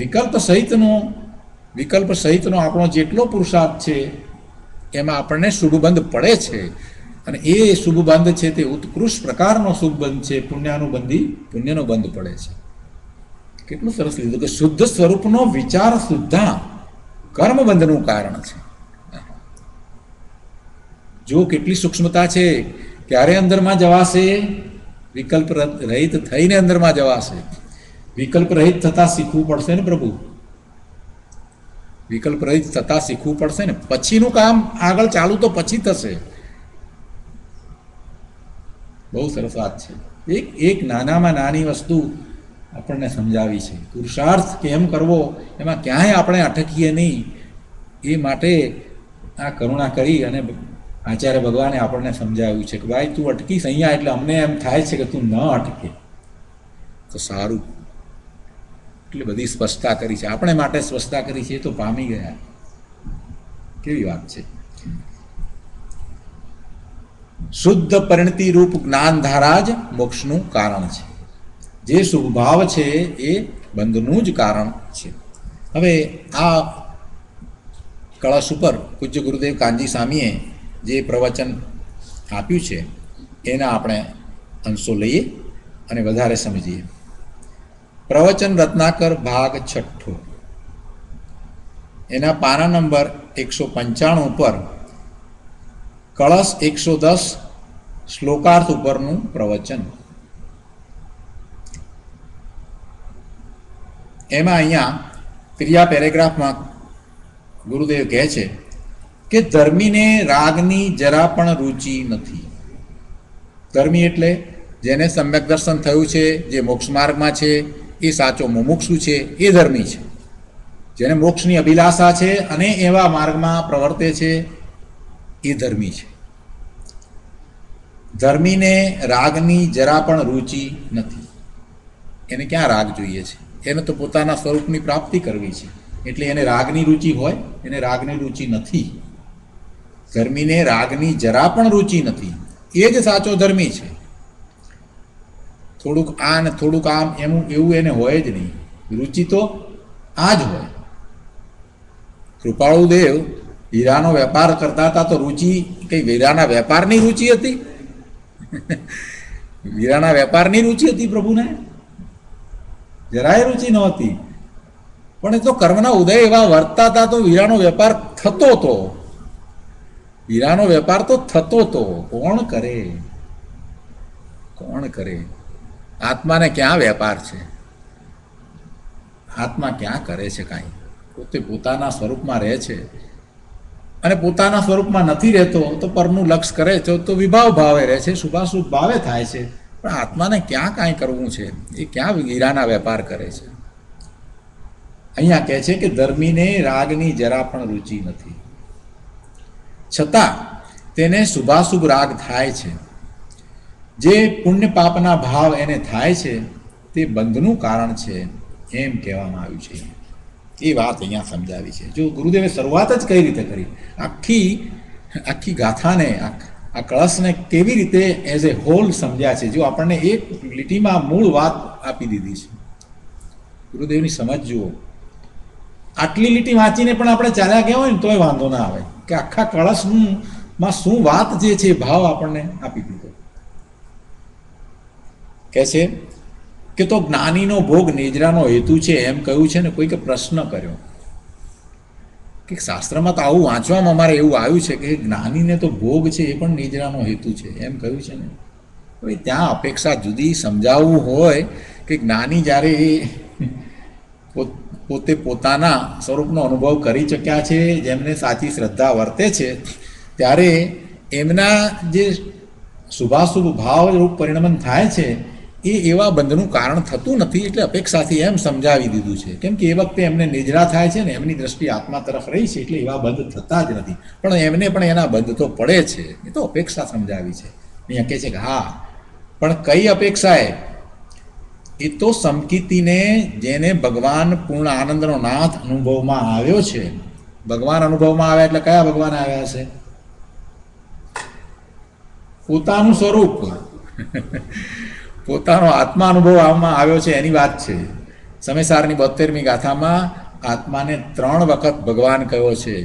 વિકલ્પ સહિતનો આપણો જેટલો પુરુષાર્થ છે એમાં આપણને શુભબંધ પડે છે. અને એ શુભબંધ છે તે ઉત્કૃષ્ટ પ્રકારનો શુભબંધ છે. પુણ્યનો બંધ પડે છે. કેટલું સરસ લીધું કે શુદ્ધ સ્વરૂપનો વિચાર શુદ્ધા કર્મબંધનું કારણ છે. જો કેટલી સૂક્ષ્મતા છે. ક્યારે અંદરમાં જવાશે? વિકલ્પ રહિત થઈને અંદરમાં જવાશે. વિકલ્પ રહિત થતાં શીખવું પડશે ને પ્રભુ, વિકલ્પ રહિત થતાં શીખવું પડશે ને. પછીનું કામ આગળ ચાલુ તો પછી થશે. બહુ સરસ વાત છે. એક નાનામાં નાની વસ્તુ આપણને સમજાવી છે. પુરુષાર્થ કેમ કરવો એમાં ક્યાંય આપણે અટકીએ નહીં એ માટે આ કરુણા કરી અને આચાર્ય ભગવાને આપણને સમજાવ્યું છે કે ભાઈ તું અટકીશ અહીંયા એટલે અમને એમ થાય છે કે તું ન અટકે તો સારું. એટલે બધી સ્પષ્ટતા કરી છે આપણે માટે, સ્પષ્ટતા કરી છે એ તો પામી ગયા. કેવી વાત છે. શુદ્ધ પરિણતિ રૂપ જ્ઞાન ધારા જ મોક્ષનું કારણ છે. જે શુભ ભાવ છે એ બંધનું જ કારણ છે. હવે આ કળશ ઉપર પૂજ્ય ગુરુદેવ કાનજી સ્વામીએ જે પ્રવચન આપ્યું છે એના આપણે અંશો લઈએ અને વધારે સમજીએ. પ્રવચન રત્નાકર ભાગ 6, એના પાના નંબર 195 ઉપર કળશ 110 શ્લોકાર્થ ઉપરનું પ્રવચન. એમાં અહીંયા ત્રીજા પેરેગ્રાફમાં ગુરુદેવ કહે છે કે ધર્મીને રાગની જરા પણ રુચિ નથી. ધર્મી એટલે જેને સમ્યક દર્શન થયું છે, જે મોક્ષ માર્ગમાં છે, એ સાચો મુમુક્ષુ છે, એ ધર્મી છે. જેને મોક્ષની અભિલાષા છે અને એવા માર્ગમાં પ્રવર્તે છે એ ધર્મી છે. ધર્મીને રાગની જરા પણ રુચિ નથી. એને ક્યાં રાગ જોઈએ છે? એને તો પોતાના સ્વરૂપની પ્રાપ્તિ કરવી છે. એટલે એને રાગની રુચિ હોય, એને રાગની રુચિ નથી. ધર્મીને રાગની જરા પણ રુચિ નથી. એ જ સાચો ધર્મી છે. થોડુંક આ ને થોડુંક આમ એવું એને હોય જ નહીં. રુચિ તો આ જ હોય. કૃપાળુ દેવ હીરાનો વેપાર કરતા હતા તો રુચિ કઈ હીરાના વેપારની રુચિ હતી? હીરાના વેપારની રુચિ હતી પ્રભુને? જરાય રુચિ નહોતી. પણ એ તો કર્મના ઉદય એવા વર્તતા હતા તો હીરાનો વેપાર થતો હતો. હીરાનો વેપાર તો થતો હતો. કોણ કરે? કોણ કરે? આત્માને ક્યાં વેપાર છે? આત્મા ક્યાં કરે છે કાંઈ? પોતે પોતાના સ્વરૂપમાં રહે છે અને પોતાના સ્વરૂપમાં નથી રહેતો તો પરનું લક્ષ કરે છે તો વિભાવ ભાવે રહે છે, શુભાશુભ ભાવે થાય છે. પણ આત્માને ક્યાં કાંઈ કરવું છે? એ ક્યાં હીરાના વેપાર કરે છે? અહીંયા કહે છે કે ધર્મીને રાગની જરા પણ રુચિ નથી, છતાં તેને શુભાશુભ રાગ થાય છે. જે પુણ્ય પાપના ભાવ એને થાય છે તે બંધનું કારણ છે એમ કહેવામાં આવ્યું છે. એ વાત અહીંયા સમજાવી છે. જો ગુરુદેવે શરૂઆત જ કઈ રીતે કરી, આખી ગાથાને, આ કળશને કેવી રીતે એઝ એ હોલ સમજ્યા છે. જો આપણને એક લીટીમાં મૂળ વાત આપી દીધી છે. ગુરુદેવની સમજ જુઓ. આટલી લીટી વાંચીને પણ આપણે ચાલ્યા ગયા હોય ને તોય વાંધો ના આવે કે આખા કળશમાં શું વાત જે છે ભાવ આપણને આપી દીધો. કહે છે કે તો જ્ઞાનીનો ભોગ નિદ્રાનો હેતુ છે એમ કહ્યું છે ને. કોઈકે પ્રશ્ન કર્યો કે શાસ્ત્રમાં તો આવું વાંચવામાં અમારે એવું આવ્યું છે કે જ્ઞાનીને તો ભોગ છે એ પણ નિદ્રાનો હેતુ છે એમ કહ્યું છે ને. ભાઈ ત્યાં અપેક્ષા જુદી. સમજાવવું હોય કે જ્ઞાની જ્યારે પોતે પોતાના સ્વરૂપનો અનુભવ કરી ચૂક્યા છે, જેમને સાચી શ્રદ્ધા વર્તે છે, ત્યારે એમના જે શુભાશુભ ભાવરૂપ પરિણમન થાય છે એ એવા બંધનું કારણ થતું નથી. એટલે અપેક્ષાથી એમ સમજાવી દીધું છે. કેમ કે એ વખતે એમને નિદ્રા થાય છે ને, એમની દ્રષ્ટિ આત્મા તરફ રહી છે, એટલે એવા બંધ થતા જ નથી. પણ એમને પણ એના બંધ તો પડે છે. એ તો અપેક્ષા સમજાવી છે. અહીંયા કહે છે કે હા, પણ કઈ અપેક્ષાએ? એ તો સમકીતીને જેને ભગવાન પૂર્ણ આનંદનો નાથ અનુભવમાં આવ્યો છે. ભગવાન અનુભવમાં આવ્યા એટલે કયા ભગવાન આવ્યા છે? પોતાનું સ્વરૂપ, પોતાનો આત્મા અનુભવ આવવામાં આવ્યો છે એની વાત છે. સમયસારની 72મી ગાથામાં આત્માને 3 વખત ભગવાન કહ્યો છે.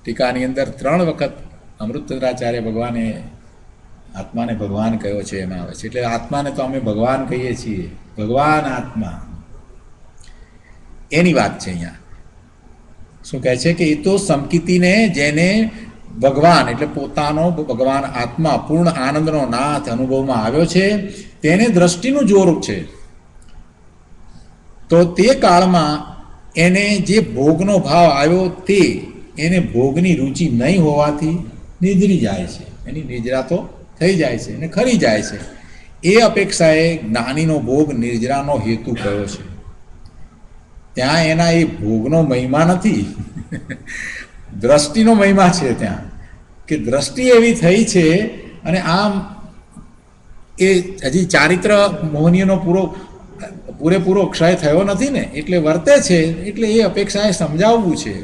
ટીકાની અંદર 3 વખત અમૃતચંદ્રાચાર્ય ભગવાને આત્માને ભગવાન કહ્યો છે એમાં આવે છે. એટલે આત્માને તો અમે ભગવાન કહીએ છીએ. ભગવાન આત્મા એની વાત છે. અહીંયા શું કહે છે કે એ તો સમકીતીને જેને ભગવાન એટલે પોતાનો ભગવાન આત્મા પૂર્ણ આનંદનો નાથ અનુભવમાં આવ્યો છે તેને દ્રષ્ટિનું જોર છે. તો તે કાળમાં એને જે ભોગનો ભાવ આવ્યો તે એને ભોગની રુચિ નહીં હોવાથી નિદ્રી જાય છે. એની નિદ્રા તો થઈ જાય છે અને ખરી જાય છે. એ અપેક્ષાએ જ્ઞાનીનો ભોગ નિર્જરાનો હેતુ કયો છે. ત્યાં એના એ ભોગનો મહિમા નથી, દ્રષ્ટિનો મહિમા છે. ત્યાં કે દ્રષ્ટિ એવી થઈ છે અને આમ એ હજી ચારિત્ર મોહનીયનો પૂરેપૂરો ક્ષય થયો નથી ને, એટલે વર્તે છે. એટલે એ અપેક્ષાએ સમજાવવું છે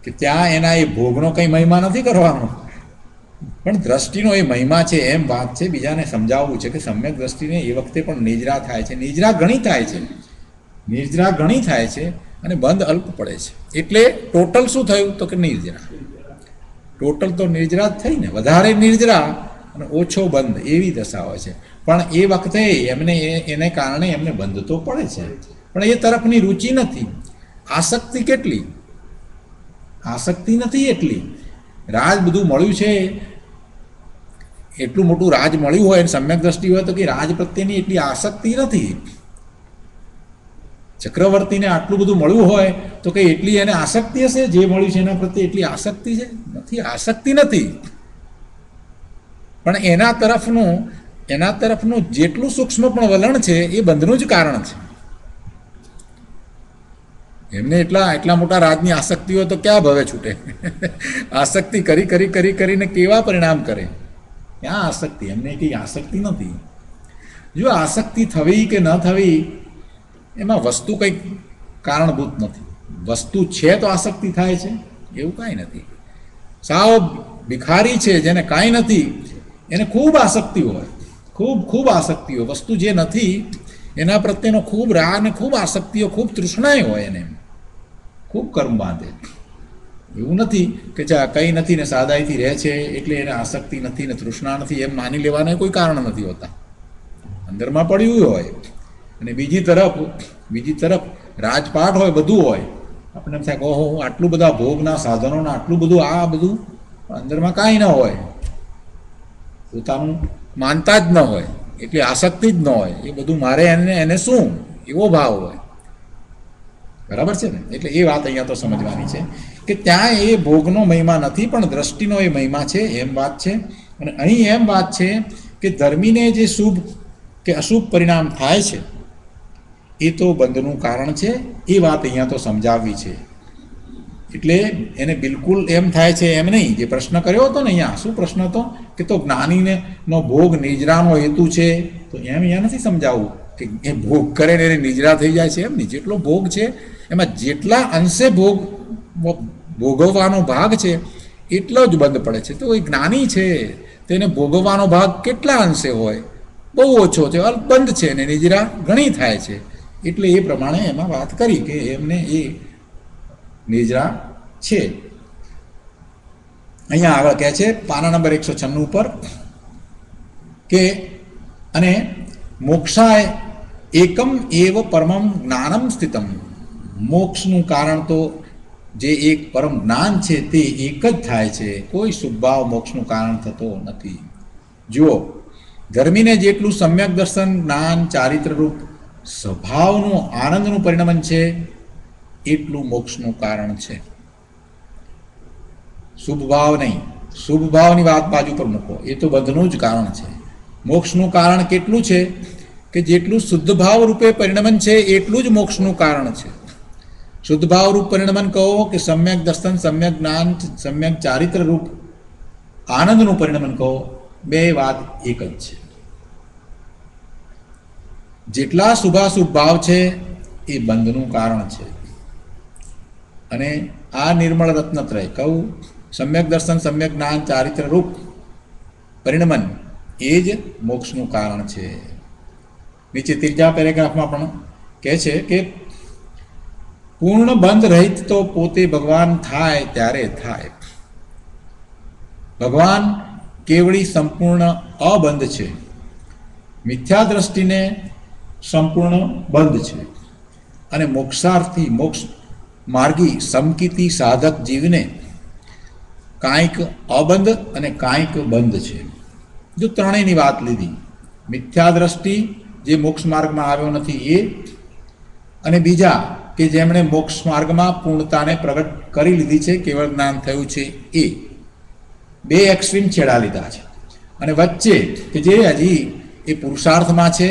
કે ત્યાં એના એ ભોગનો કંઈ મહિમા નથી કરવાનો, પણ દ્રષ્ટિનો એ મહિમા છે એમ વાત છે. બીજાને સમજાવવું છે કે સમ્યક દ્રષ્ટિને એ વખતે પણ નિજરા થાય છે. નિજરા ઘણી થાય છે, નિર્જરા ઘણી થાય છે અને બંધ અલ્પ પડે છે. એટલે ટોટલ શું થયું તો કે નિર્જરા. ટોટલ તો નિર્જરા જ થઈ ને, વધારે નિર્જરા અને ઓછો બંધ એવી દશા હોય છે. પણ એ વખતે એને કારણે એમને બંધ તો પડે છે, પણ એ તરફની રુચિ નથી. આસક્તિ કેટલી? આસક્તિ નથી એટલી. રાજ બધું મળ્યું છે, એટલું મોટું રાજ મળ્યું હોય, સમ્યક દ્રષ્ટિ હોય તો કે રાજ પ્રત્યેની એટલી આસક્તિ નથી. ચક્રવર્તીને આટલું બધું મળ્યું હોય તો કે એટલી એને આસક્તિ હશે? જે મળ્યું છે એના પ્રત્યે એટલી આસક્તિ છે? નથી, આસક્તિ નથી. પણ એના તરફનું જેટલું સૂક્ષ્મ પણ વલણ છે એ બંધનું જ કારણ છે. એમને એટલા મોટા રાજની આસક્તિ હોય તો ક્યાં ભવે છૂટે? આસક્તિ કરીને કેવા પરિણામ કરે? ક્યાં આસક્તિ? એમને કંઈ આસક્તિ નથી. જો આસક્તિ થવી કે ન થવી એમાં વસ્તુ કંઈક કારણભૂત નથી. વસ્તુ છે તો આસક્તિ થાય છે એવું કાંઈ નથી. સાવ ભિખારી છે જેને કાંઈ નથી એને ખૂબ આસક્તિ હોય, ખૂબ આસક્તિ હોય, વસ્તુ જે નથી એના પ્રત્યેનો ખૂબ રાહ અને ખૂબ આસક્તિઓ, ખૂબ તૃષ્ણાય હોય, એને ખૂબ કર્મ બાંધે. એવું નથી કે કંઈ નથી ને સાદાઈથી રહે છે એટલે એને આસક્તિ નથી ને તૃષ્ણા નથી એમ માની લેવાના કોઈ કારણ નથી હોતા. અંદરમાં પડ્યું હોય અને બીજી તરફ રાજપાટ હોય, બધું હોય, આપણે એમ થાય કે ઓહો આટલું બધા ભોગના સાધનોને આટલું બધું આ બધું, અંદરમાં કાંઈ ન હોય, પોતાનું માનતા જ ન હોય, એટલે આસક્તિ જ ન હોય, એ બધું મારે એને શું એવો ભાવ હોય. બરાબર છે ને? એટલે એ વાત અહીંયા તો સમજવાની છે કે ત્યાં એ ભોગનો મહિમા નથી પણ દ્રષ્ટિનો એ મહિમા છે, એમ વાત છે. અને અહીં એમ વાત છે કે ધર્મીને જે શુભ કે અશુભ પરિણામ થાય છે એ તો બંધનું કારણ છે, એ વાત અહીંયા તો સમજાવવી છે. એટલે એને બિલકુલ એમ થાય છે એમ નહીં. જે પ્રશ્ન કર્યો હતો ને અહીંયા, શું પ્રશ્ન હતો કે તો જ્ઞાનીને નો ભોગ નિજરાનો હેતુ છે, તો એમ અહીંયા નથી સમજાવવું કે એ ભોગ કરે ને એને નિજરા થઈ જાય છે, એમ નહીં. જેટલો ભોગ છે એમાં જેટલા અંશે ભોગવવાનો ભાગ છે એટલો જ બંધ પડે છે. તો એ જ્ઞાની છે તેને ભોગવવાનો ભાગ કેટલા અંશે હોય, બહુ ઓછો છે, બંધ છે ને નિજરા ઘણી થાય છે. એટલે એ પ્રમાણે એમાં વાત કરી કે એમને એ નિજરા છે. અહીંયા આગળ કહે છે પાના નંબર 196 ઉપર કે અને મોક્ષાય એકમ એવ પરમમ જ્ઞાનમ સ્થિતમ. મોક્ષનું કારણ તો જે એક પરમ જ્ઞાન છે તે એક જ થાય છે, કોઈ શુભભાવ મોક્ષનું કારણ થતો નથી. જુઓ, ધર્મીને જેટલું સમ્યક દર્શન, જ્ઞાન, ચારિત્રરૂપ સ્વભાવનું આનંદનું પરિણમન છે એટલું મોક્ષનું કારણ છે. શુભ ભાવ નહીં, શુભ ભાવની વાત બાજુ પર મૂકો, એ તો બંધનું જ કારણ છે. મોક્ષનું કારણ કેટલું છે કે જેટલું શુદ્ધ ભાવ રૂપે પરિણમન છે એટલું જ મોક્ષનું કારણ છે. શુદ્ધ ભાવ રૂપ પરિણમન કહો કે સમ્યક દર્શન, સમ્યક જ્ઞાન, સમ્યક ચારિત્ર રૂપ આનંદનું પરિણમન કહો, બે વાત એક જ છે. જેટલા શુભાશુભ ભાવ છે એ બંધનું કારણ છે. અને આ નિર્મળ રત્નત્રય કહું, સમ્યક દર્શન, સમ્યક જ્ઞાન, ચારિત્ર રૂપ પરિણમન એ જ મોક્ષનું કારણ છે. નીચે ત્રીજા પેરેગ્રાફમાં પણ કહે છે કે પૂર્ણ બંધ રહિત તો પોતે ભગવાન થાય ત્યારે થાય. ભગવાન કેવળી સંપૂર્ણ અબંધ છે, મિથ્યા દ્રષ્ટિને સંપૂર્ણ બંધ છે. અને મોક્ષાર્થી, મોક્ષ માર્ગી સમકીતી સાધક જીવને કાંઈક અબંધ અને કાંઈક બંધ છે. જો ત્રણેયની વાત લીધી, મિથ્યા દ્રષ્ટિ જે મોક્ષ માર્ગમાં આવ્યો નથી એ, અને બીજા કે જેમણે મોક્ષ માર્ગમાં પૂર્ણતાને પ્રગટ કરી લીધી છે, કેવળ જ્ઞાન થયું છે, એ બે એક્સ્ટ્રીમ છેડા લીધા છે. અને વચ્ચે કે જે હજી એ પુરુષાર્થમાં છે,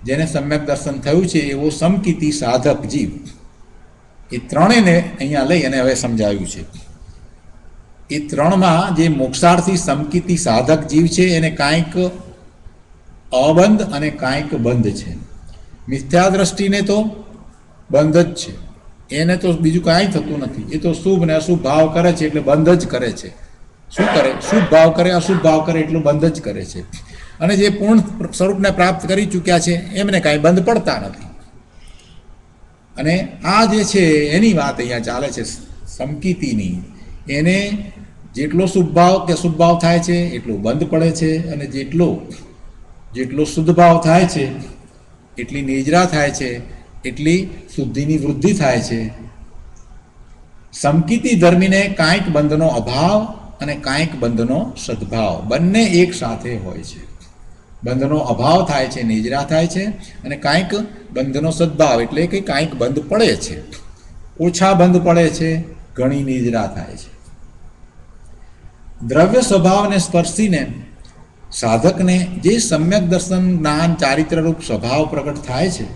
જેને સમ્યક દર્શન થયું છે એવો સમકીતી સાધક જીવ, એ ત્રણેયને અહીંયા લઈ અને હવે સમજાવ્યું છે. એ ત્રણમાં જે મોક્ષાર્થી સમકીતી સાધક જીવ છે એને કાંઈક અબંધ અને કાંઈક બંધ છે. મિથ્યા દ્રષ્ટિને તો બંધ જ છે, એને તો બીજું કાંઈ થતું નથી. એ તો શુભ ને અશુભ ભાવ કરે છે એટલે બંધ જ કરે છે. શું કરે? શુભ ભાવ કરે, અશુભ ભાવ કરે એટલું બંધ જ કરે છે. અને જે પૂર્ણ સ્વરૂપને પ્રાપ્ત કરી ચૂક્યા છે એમને કાંઈ બંધ પડતા નથી. અને આ જે છે એની વાત અહીંયા ચાલે છે સમકીતીની. એને જેટલો શુભ ભાવ કે અશુભ ભાવ થાય છે એટલું બંધ પડે છે, અને જેટલો શુદ્ધ ભાવ થાય છે એટલી નિજરા થાય છે, એટલી શુદ્ધિની વૃદ્ધિ થાય છે. સમકીતી ધર્મીને કાંઈક બંધનો અભાવ અને કાંઈક બંધનો સદભાવ બંને એક સાથે હોય છે. બંધનો અભાવ થાય છે, નિજરા થાય છે, અને કાંઈક બંધનો સદભાવ એટલે કે કાંઈક બંધ પડે છે. ઓછા બંધ પડે છે, ઘણી નિજરા થાય છે. દ્રવ્ય સ્વભાવને સ્પર્શીને સાધકને જે સમ્યક દર્શન, જ્ઞાન, ચારિત્રરૂપ સ્વભાવ પ્રગટ થાય છે,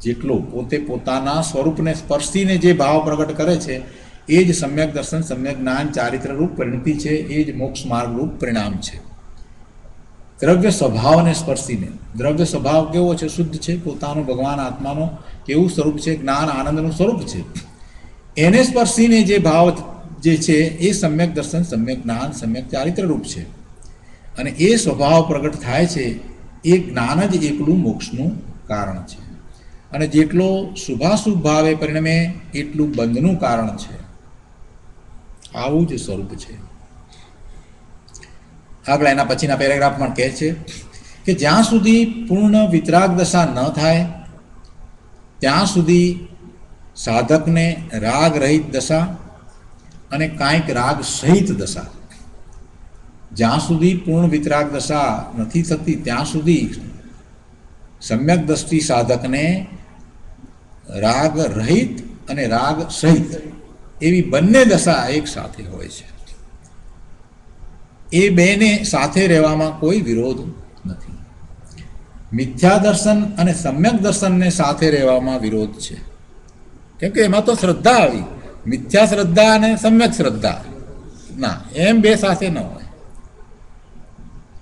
જેટલો પોતે પોતાના સ્વરૂપને સ્પર્શીને જે ભાવ પ્રગટ કરે છે એ જ સમ્યક દર્શન, સમ્યક જ્ઞાન, ચારિત્રરૂપ પરિણતિ છે, એ જ મોક્ષ માર્ગરૂપ પરિણામ છે. દ્રવ્ય સ્વભાવને સ્પર્શીને, દ્રવ્ય સ્વભાવ કેવો છે? શુદ્ધ છે, પોતાનો ભગવાન આત્માનો કેવું સ્વરૂપ છે? જ્ઞાન આનંદનું સ્વરૂપ છે. એને સ્પર્શીને જે ભાવ જે છે એ સમ્યક દર્શન, સમ્યક જ્ઞાન, સમ્યક ચારિત્ર રૂપ છે. અને એ સ્વભાવ પ્રગટ થાય છે એ જ્ઞાન જ એકલું મોક્ષનું કારણ છે, અને જેટલો શુભાશુભ ભાવે પરિણમે એટલું બંધનું કારણ છે. આવું જ સ્વરૂપ છે. આગળ એના પછીના પેરેગ્રાફમાં કહે છે કે જ્યાં સુધી પૂર્ણ વિતરાગ દશા ન થાય ત્યાં સુધી સાધકને રાગ રહિત દશા અને કાંઈક રાગ સહિત દશા, જ્યાં સુધી પૂર્ણ વિતરાગ દશા નથી થતી ત્યાં સુધી સમ્યક દ્રષ્ટિ સાધકને રાગ રહિત અને રાગ સહિત એવી બંને દશા એક સાથે હોય છે. એ બેને સાથે રહેવામાં કોઈ વિરોધ નથી. મિથ્યા દર્શન અને સમ્યક દર્શનને સાથે રહેવામાં વિરોધ છે, કેમ કે એમાં તો શ્રદ્ધા આવી, મિથ્યા શ્રદ્ધા અને સમ્યક શ્રદ્ધા ના, એમ બે સાથે ન હોય.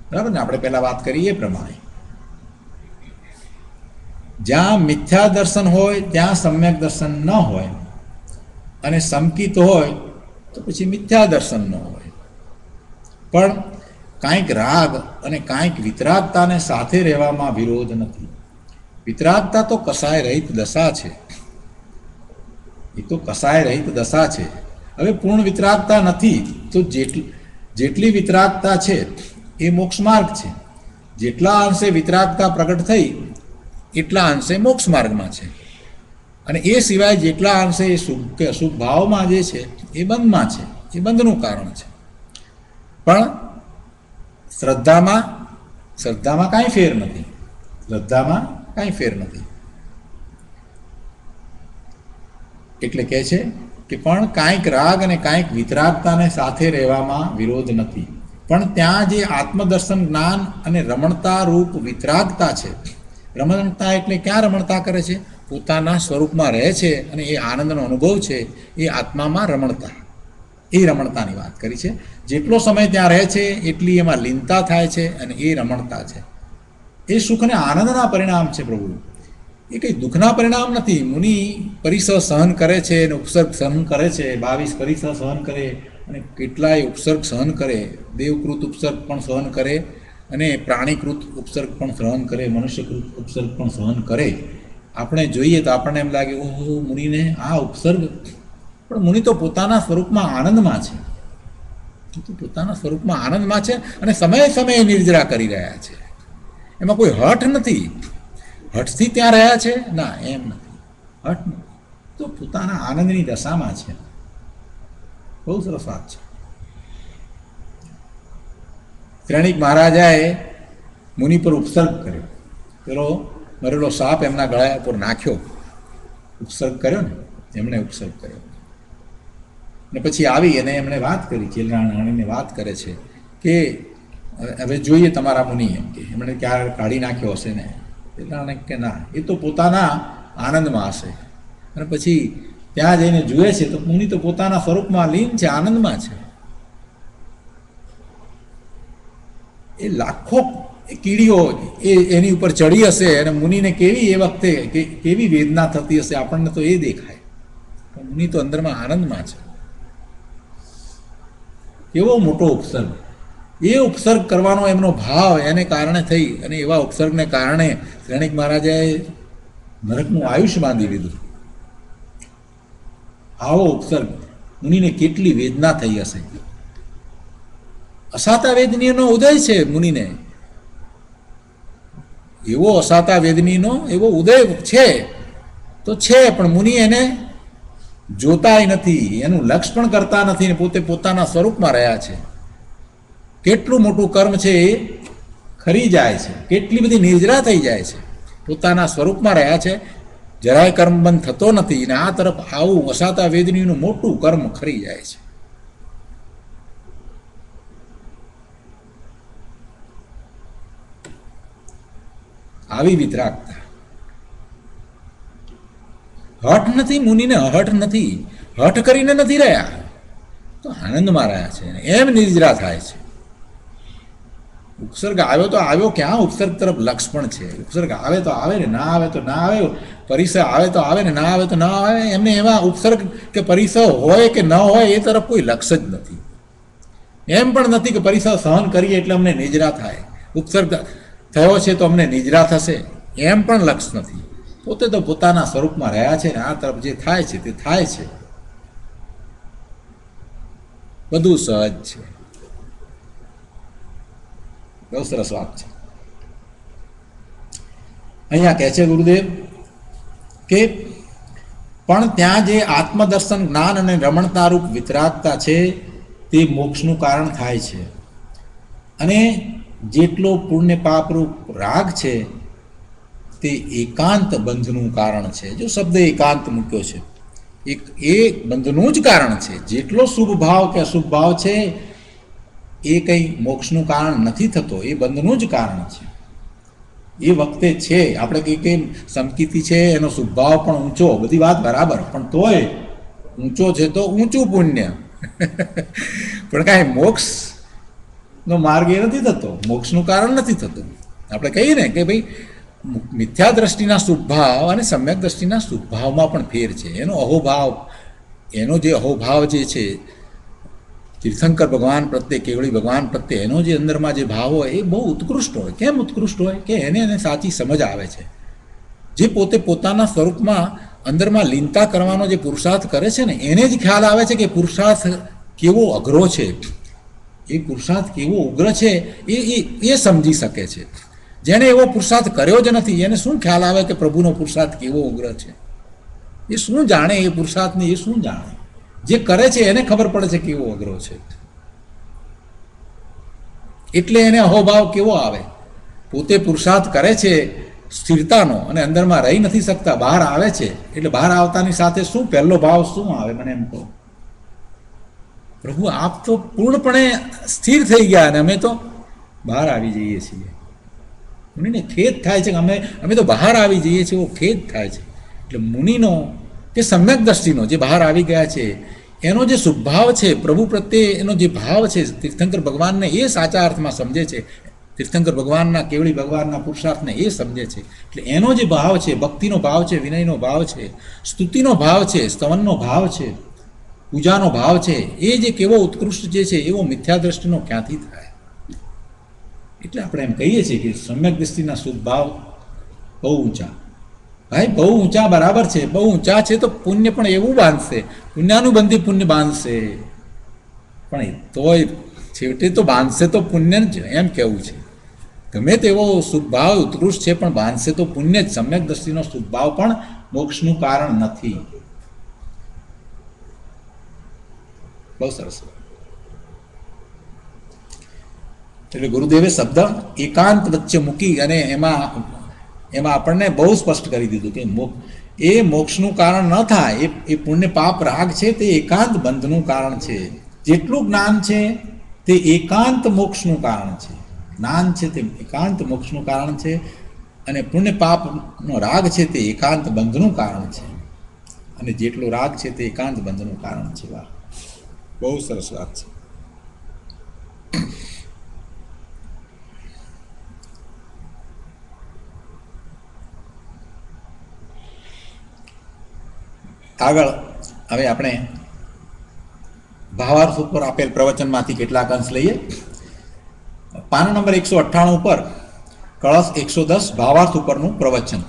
બરાબર ને? આપણે પહેલા વાત કરીએ એ પ્રમાણે જ્યાં મિથ્યા દર્શન હોય ત્યાં સમ્યક દર્શન ન હોય, અને સમકિત હોય તો પછી મિથ્યા દર્શન ન હોય. પણ કાંઈક રાગ અને કાંઈક વિતરાગતાને સાથે રહેવામાં વિરોધ નથી. વિતરાગતા તો કસાય રહિત દશા છે, એ તો કસાય રહિત દશા છે. હવે પૂર્ણ વિતરાગતા નથી તો જેટલી વિતરાગતા છે એ મોક્ષ માર્ગ છે. જેટલા અંશે વિતરાગતા પ્રગટ થઈ એટલા અંશે મોક્ષ માર્ગમાં છે, અને એ સિવાય જેટલા અંશે એ શુભ કે અશુભ ભાવમાં જે છે એ બંધમાં છે, એ બંધનું કારણ છે. પણ શ્રદ્ધામાં કાંઈ ફેર નથી. શ્રદ્ધામાં કાંઈ ફેર નથી. એટલે કહે છે કે પણ કાંઈક રાગ અને કાંઈક વિતરાગતાને સાથે રહેવામાં વિરોધ નથી. પણ ત્યાં જે આત્મદર્શન જ્ઞાન અને રમણતા રૂપ વિતરાગતા છે, રમણતા એટલે ક્યાં રમણતા કરે છે? પોતાના સ્વરૂપમાં રહે છે અને એ આનંદનો અનુભવ છે, એ આત્મામાં રમણતા, એ રમણતાની વાત કરી છે. જેટલો સમય ત્યાં રહે છે એટલી એમાં લીનતા થાય છે, અને એ રમણતા છે. એ સુખ અને આનંદના પરિણામ છે પ્રભુ, એ કંઈ દુઃખના પરિણામ નથી. મુનિ પરિસહ સહન કરે છે અને ઉપસર્ગ સહન કરે છે, 22 પરિસહ સહન કરે અને કેટલાય ઉપસર્ગ સહન કરે, દેવકૃત ઉપસર્ગ પણ સહન કરે અને પ્રાણીકૃત ઉપસર્ગ પણ સહન કરે, મનુષ્યકૃત ઉપસર્ગ પણ સહન કરે. આપણે જોઈએ તો આપણને એમ લાગે ઓહો મુનિને આ ઉપસર્ગ, પણ મુનિ તો પોતાના સ્વરૂપમાં આનંદમાં છે, પોતાના સ્વરૂપમાં આનંદમાં છે અને સમયે સમયે નિર્જરા કરી રહ્યા છે. એમાં કોઈ હઠ નથી. હઠથી ત્યાં રહ્યા છે ના, એમ નથી. હઠ નથી, તો પોતાના આનંદની દશામાં છે. બહુ સરસ વાત છે. શ્રેણિક મહારાજાએ મુનિ પર ઉપસર્ગ કર્યો. પેલો મરેલો સાપ એમના ગળા પર નાખ્યો, ઉપસર્ગ કર્યો ને, એમણે ઉપસર્ગ કર્યો. ને પછી આવી અને એમણે વાત કરી, ચેલરાણીને વાત કરે છે કે હવે જોઈએ તમારા મુનિ, એમ કે એમણે ક્યારે કાઢી નાખ્યો હશે ને? ચેલરાણી કે ના, એ તો પોતાના આનંદમાં હશે. અને પછી ત્યાં જઈને જુએ છે તો મુનિ તો પોતાના સ્વરૂપમાં લીન છે, આનંદમાં છે. એ લાખો કીડીઓ એની ઉપર ચડી હશે અને મુનિને કેવી એ વખતે કેવી વેદના થતી હશે, આપણને તો એ દેખાય. મુનિ તો અંદરમાં આનંદમાં છે. એવો મોટો ઉપસર્ગ, એ ઉપસર્ગ કરવાનો એમનો ભાવ એને કારણે થઈ, અને એવા ઉપસર્ગને કારણે શ્રેણિક મહારાજાએ નરકનું આયુષ્ય બાંધી લીધું. આવો ઉપસર્ગ મુનિને કેટલી વેદના થઈ હશે. અસાતા વેદનીનો ઉદય છે મુનિને, એવો અસાતા વેદનીનો એવો ઉદય છે તો છે, પણ મુનિ એને જોતાય નથી, એનું લક્ષ પણ કરતા નથી, ને પોતે પોતાના સ્વરૂપમાં રહ્યા છે. કેટલું મોટું કર્મ છે એ ખરી જાય છે, કેટલી બધી નિર્જરા થઈ જાય છે. પોતાના સ્વરૂપમાં રહ્યા છે, જરાય કર્મબંધ થતો નથી, ને આ તરફ આવું અસાતા વેદનીનું મોટું કર્મ ખરી જાય છે. આવી વિતરાગતા. હઠ નથી મુનિને, હઠ નથી, હઠ કરીને નથી રહ્યા, તો આનંદમાં રહ્યા છે, એમ નિર્જરા થાય છે. ઉપસર્ગ આવ્યો તો આવ્યો ક્યાં? ઉપસર્ગ તરફ લક્ષ પણ છે. ઉપસર્ગ આવે તો આવે ને ના આવે તો ના આવે, પરિસર આવે તો આવે ને ના આવે તો ના આવે. એમને એમાં ઉપસર્ગ કે પરિસર હોય કે ન હોય એ તરફ કોઈ લક્ષ જ નથી. એમ પણ નથી કે પરિસર સહન કરીએ એટલે અમને નિજરા થાય, ઉપસર્ગ થયો છે તો અમને નિજરા થશે, એમ પણ લક્ષ્ય નથી. પોતે તો પોતાના સ્વરૂપમાં રહ્યા છે ને આ તરફ જે થાય છે તે થાય છે. બધું સહજ છે. બહુ સરસ વાત છે. અહીંયા કહે છે ગુરુદેવ કે પણ ત્યાં જે આત્મદર્શન, જ્ઞાન અને રમણતા રૂપ વિતરાગતા છે તે મોક્ષનું કારણ થાય છે. અને જેટલો પુણ્ય પાપરૂપ રાગ છે તે એકાંત બંધનું કારણ છે. જો શબ્દ એકાંત મૂક્યો છે, એ બંધનું જ કારણ છે. જેટલો શુભ ભાવ કે અશુભ ભાવ છે એ કંઈ મોક્ષનું કારણ નથી થતો, એ બંધનું જ કારણ છે. એ વખતે છે આપણે કંઈ કંઈ સમકીતી છે, એનો સ્વભાવ પણ ઊંચો, બધી વાત બરાબર, પણ તોય ઊંચો છે તો ઊંચું પુણ્ય પણ કાંઈ મોક્ષનો માર્ગ એ નથી થતો, મોક્ષનું કારણ નથી થતું. આપણે કહીએ ને કે ભાઈ મિથ્યા દ્રષ્ટિના શુભભાવ અને સમ્યક દ્રષ્ટિના શુભભાવમાં પણ ફેર છે. એનો અહોભાવ, એનો જે અહોભાવ જે છે તીર્થંકર ભગવાન પ્રત્યે, કેવળી ભગવાન પ્રત્યે એનો જે અંદરમાં જે ભાવ હોય એ બહુ ઉત્કૃષ્ટ હોય. કેમ ઉત્કૃષ્ટ હોય? કે એને સાચી સમજ આવે છે. જે પોતે પોતાના સ્વરૂપમાં અંદરમાં લીનતા કરવાનો જે પુરુષાર્થ કરે છે ને એને જ ખ્યાલ આવે છે કે પુરુષાર્થ કેવો અઘરો છે, એ પુરુષાર્થ કેવો ઉગ્ર છે, એ સમજી શકે છે. જેને એવો પુરુષાર્થ કર્યો જ નથી એને શું ખ્યાલ આવે કે પ્રભુનો પુરુષાર્થ કેવો ઉગ્ર છે? એ શું જાણે? એ પુરુષાર્થને એ શું જાણે? જે કરે છે એને ખબર પડે છે કેવો અઘરો છે. એટલે એને અહોભાવ કેવો આવે? પોતે પુરુષાર્થ કરે છે સ્થિરતાનો અને અંદરમાં રહી નથી શકતા, બહાર આવે છે એટલે બહાર આવતાની સાથે શું પહેલો ભાવ શું આવે? મને એમ કહો, પ્રભુ આપ તો પૂર્ણપણે સ્થિર થઈ ગયા અને અમે તો બહાર આવી જઈએ છીએ. મુનિને ખેદ થાય છે કે અમે તો બહાર આવી જઈએ છીએ, એવો ખેદ થાય છે. એટલે મુનિનો કે સમ્યક દ્રષ્ટિનો જે બહાર આવી ગયા છે એનો જે શુભભાવ છે, પ્રભુ પ્રત્યે એનો જે ભાવ છે, તીર્થંકર ભગવાનને એ સાચા અર્થમાં સમજે છે. તીર્થંકર ભગવાનના, કેવળી ભગવાનના પુરુષાર્થને એ સમજે છે. એટલે એનો જે ભાવ છે, ભક્તિનો ભાવ છે, વિનયનો ભાવ છે, સ્તુતિનો ભાવ છે, સ્તવનનો ભાવ છે, પૂજાનો ભાવ છે, એ જે કેવો ઉત્કૃષ્ટ જે છે એવો મિથ્યા દ્રષ્ટિનો ક્યાંથી થાય? એટલે આપણે એમ કહીએ છીએ કે સમ્યક દ્રષ્ટિના શુદ્ધ ભાવ બહુ ઊંચા. ભાઈ બહુ ઊંચા બરાબર છે, બહુ ઊંચા છે તો પુણ્ય પણ એવું બાંધશે, પુણ્યાનુબંધી પુણ્ય બાંધશે. પણ તોય છેવટે તો બાંધશે તો પુણ્ય જ, એમ કહેવું છે. ગમે તેવો શુભભાવ ઉત્કૃષ્ટ છે પણ બાંધશે તો પુણ્ય જ. સમ્યક દ્રષ્ટિનો શુભભાવ પણ મોક્ષનું કારણ નથી. બહુ સરસ. એટલે ગુરુદેવે શબ્દ એકાંત વચ્ચે મૂકી અને એમાં આપણને બહુ સ્પષ્ટ કરી દીધું કે એ મોક્ષનું કારણ ન થાય. એ પુણ્ય પાપ રાગ છે તે એકાંત બંધનું કારણ છે. જેટલું જ્ઞાન છે તે એકાંત મોક્ષનું કારણ છે. જ્ઞાન છે તે એકાંત મોક્ષનું કારણ છે અને પુણ્ય પાપનો રાગ છે તે એકાંત બંધનું કારણ છે. અને જેટલો રાગ છે તે એકાંત બંધનું કારણ છે. વાહ, બહુ સરસ વાત છે. આગળ હવે આપણે ભાવાર્થ ઉપર આપેલ પ્રવચનમાંથી કેટલાક અંશ લઈએ. પાના નંબર 198 ઉપર કળશ 110 ભાવાર્થ ઉપરનું પ્રવચન.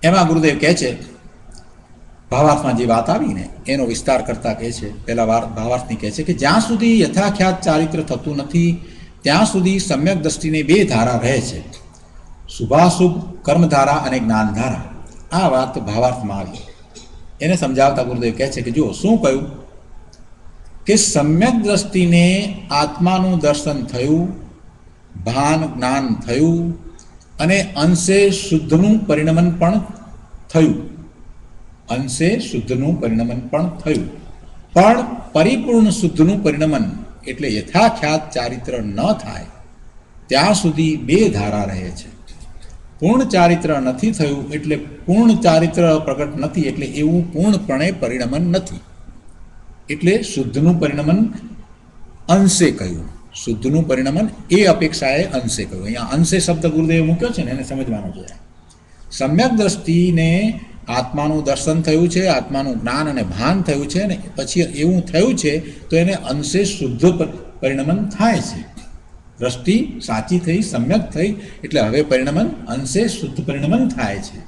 એમાં ગુરુદેવ કહે છે, ભાવાર્થમાં જે વાત આવીને એનો વિસ્તાર કરતા કહે છે, પહેલા ભાવાર્થની કહે છે કે જ્યાં સુધી યથાખ્યાત ચારિત્ર થતું નથી ત્યાં સુધી સમ્યક દ્રષ્ટિને બે ધારા રહે છે, શુભાશુભ કર્મધારા અને જ્ઞાનધારા. આ વાત ભાવાર્થમાં આવી. એને સમજાવતા ગુરુદેવ કહે છે કે જુઓ શું કહ્યું કે સમ્યક દ્રષ્ટિને આત્માનું દર્શન થયું, ભાન જ્ઞાન થયું અને અંશે શુદ્ધનું પરિણમન પણ થયું. અંશે શુદ્ધનું પરિણમન પણ થયું. પણ પરિપૂર્ણ શુદ્ધનું પરિણમન એટલે યથાખ્યાત ચારિત્ર ન થાય ત્યાં સુધી બે ધારા રહે છે. પૂર્ણ ચારિત્ર નથી થયું એટલે પૂર્ણ ચારિત્ર પ્રગટ નથી એટલે એવું પૂર્ણપણે પરિણમન નથી. એટલે શુદ્ધનું પરિણમન અંશે કહ્યું. શુદ્ધનું પરિણમન એ અપેક્ષાએ અંશે કહ્યું. અહીંયા અંશે શબ્દ ગુરુદેવે મૂક્યો છે ને એને સમજવાનો છે. સમ્યક દ્રષ્ટિને આત્માનું દર્શન થયું છે, આત્માનું જ્ઞાન અને ભાન થયું છે ને પછી એવું થયું છે તો એને અંશે શુદ્ધ પરિણમન થાય છે. દ્રષ્ટિ સાચી થઈ, સમ્યક થઈ એટલે હવે પરિણમન અંશે શુદ્ધ પરિણમન થાય છે.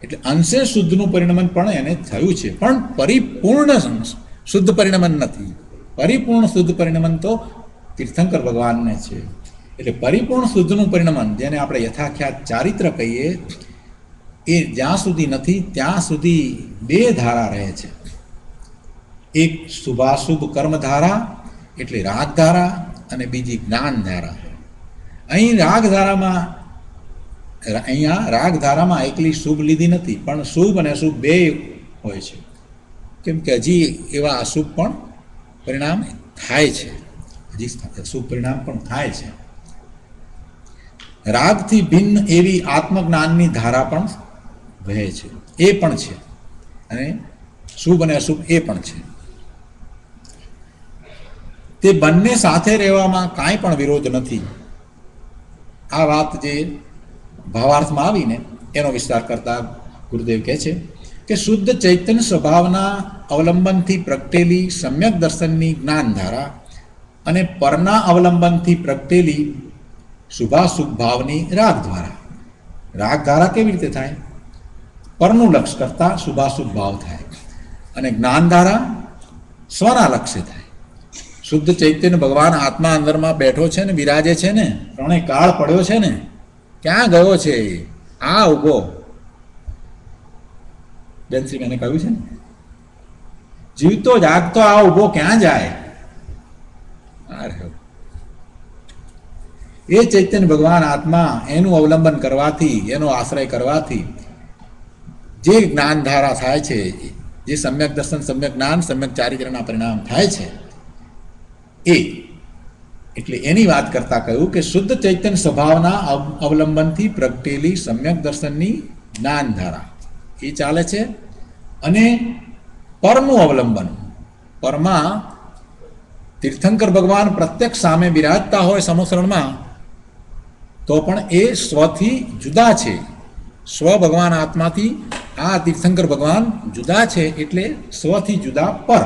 એટલે અંશે શુદ્ધનું પરિણમન પણ એને થયું છે, પણ પરિપૂર્ણ શુદ્ધ પરિણમન નથી. પરિપૂર્ણ શુદ્ધ પરિણમન તો તીર્થંકર ભગવાનને છે. એટલે પરિપૂર્ણ શુદ્ધનું પરિણમન, જેને આપણે યથાખ્યાત ચારિત્ર કહીએ, એ જ્યાં સુધી નથી ત્યાં સુધી બે ધારા રહે છે. એક શુભાશુભ કર્મધારા એટલે રાગધારા અને બીજી જ્ઞાનધારા. અહીંયા રાગધારામાં એકલી શુભ લીધી નથી, પણ શુભ અને અશુભ બે હોય છે. કેમ કે હજી એવા અશુભ પણ પરિણામ થાય છે, હજી શુભ પરિણામ પણ થાય છે. રાગથી ભિન્ન એવી આત્મજ્ઞાનની ધારા પણ વહે છે, એ પણ છે, અને શુભ અને અશુભ એ પણ છે. તે બંને સાથે રહેવામાં કાંઈ પણ વિરોધ નથી. આ વાત જે ભાવાર્થમાં આવીને એનો વિસ્તાર કરતા ગુરુદેવ કહે છે કે શુદ્ધ ચૈતન્ય સ્વભાવના અવલંબનથી પ્રગટેલી સમ્યક દર્શનની જ્ઞાનધારા અને પરના અવલંબનથી પ્રગટેલી શુભાશુભ ભાવની રાગધારા. રાગધારા કેવી રીતે થાય? પરનું લક્ષ્ય કરતા શુભાશુભ ભાવ થાય, અને જ્ઞાનધારા સ્વના લક્ષ્ય થાય. શુદ્ધ ચૈતન્ય ભગવાન આત્મા અંદરમાં બેઠો છે ને, વિરાજે છે ને, ત્રણેય કાળ પડ્યો છે ને, ક્યાં ગયો છે? આ ઉભો. બેનશ્રી મેને કહ્યું છે ને, જીવતો જાગતો આ ઉભો ક્યાં જાય? એ ચૈતન્ય ભગવાન આત્મા, એનું અવલંબન કરવાથી, એનો આશ્રય કરવાથી જે જ્ઞાનધારા થાય છે, જે સમ્યક દર્શન, સમ્યક જ્ઞાન, સમ્યક ચારિત્રના પરિણામ થાય છે, એ એટલે એની વાત કરતા કહ્યું કે શુદ્ધ ચૈતન્ય સ્વભાવના અવલંબનથી પ્રગટેલી સમ્યક દર્શનની જ્ઞાનધારા એ ચાલે છે. અને પરનું અવલંબન, પરમાં તીર્થંકર ભગવાન પ્રત્યક્ષ સામે બિરાજતા હોય સમુસરણમાં, તો પણ એ સ્વથી જુદા છે. સ્વ ભગવાન આત્માથી આ તીર્થંકર ભગવાન જુદા છે, એટલે સ્વથી જુદા પર.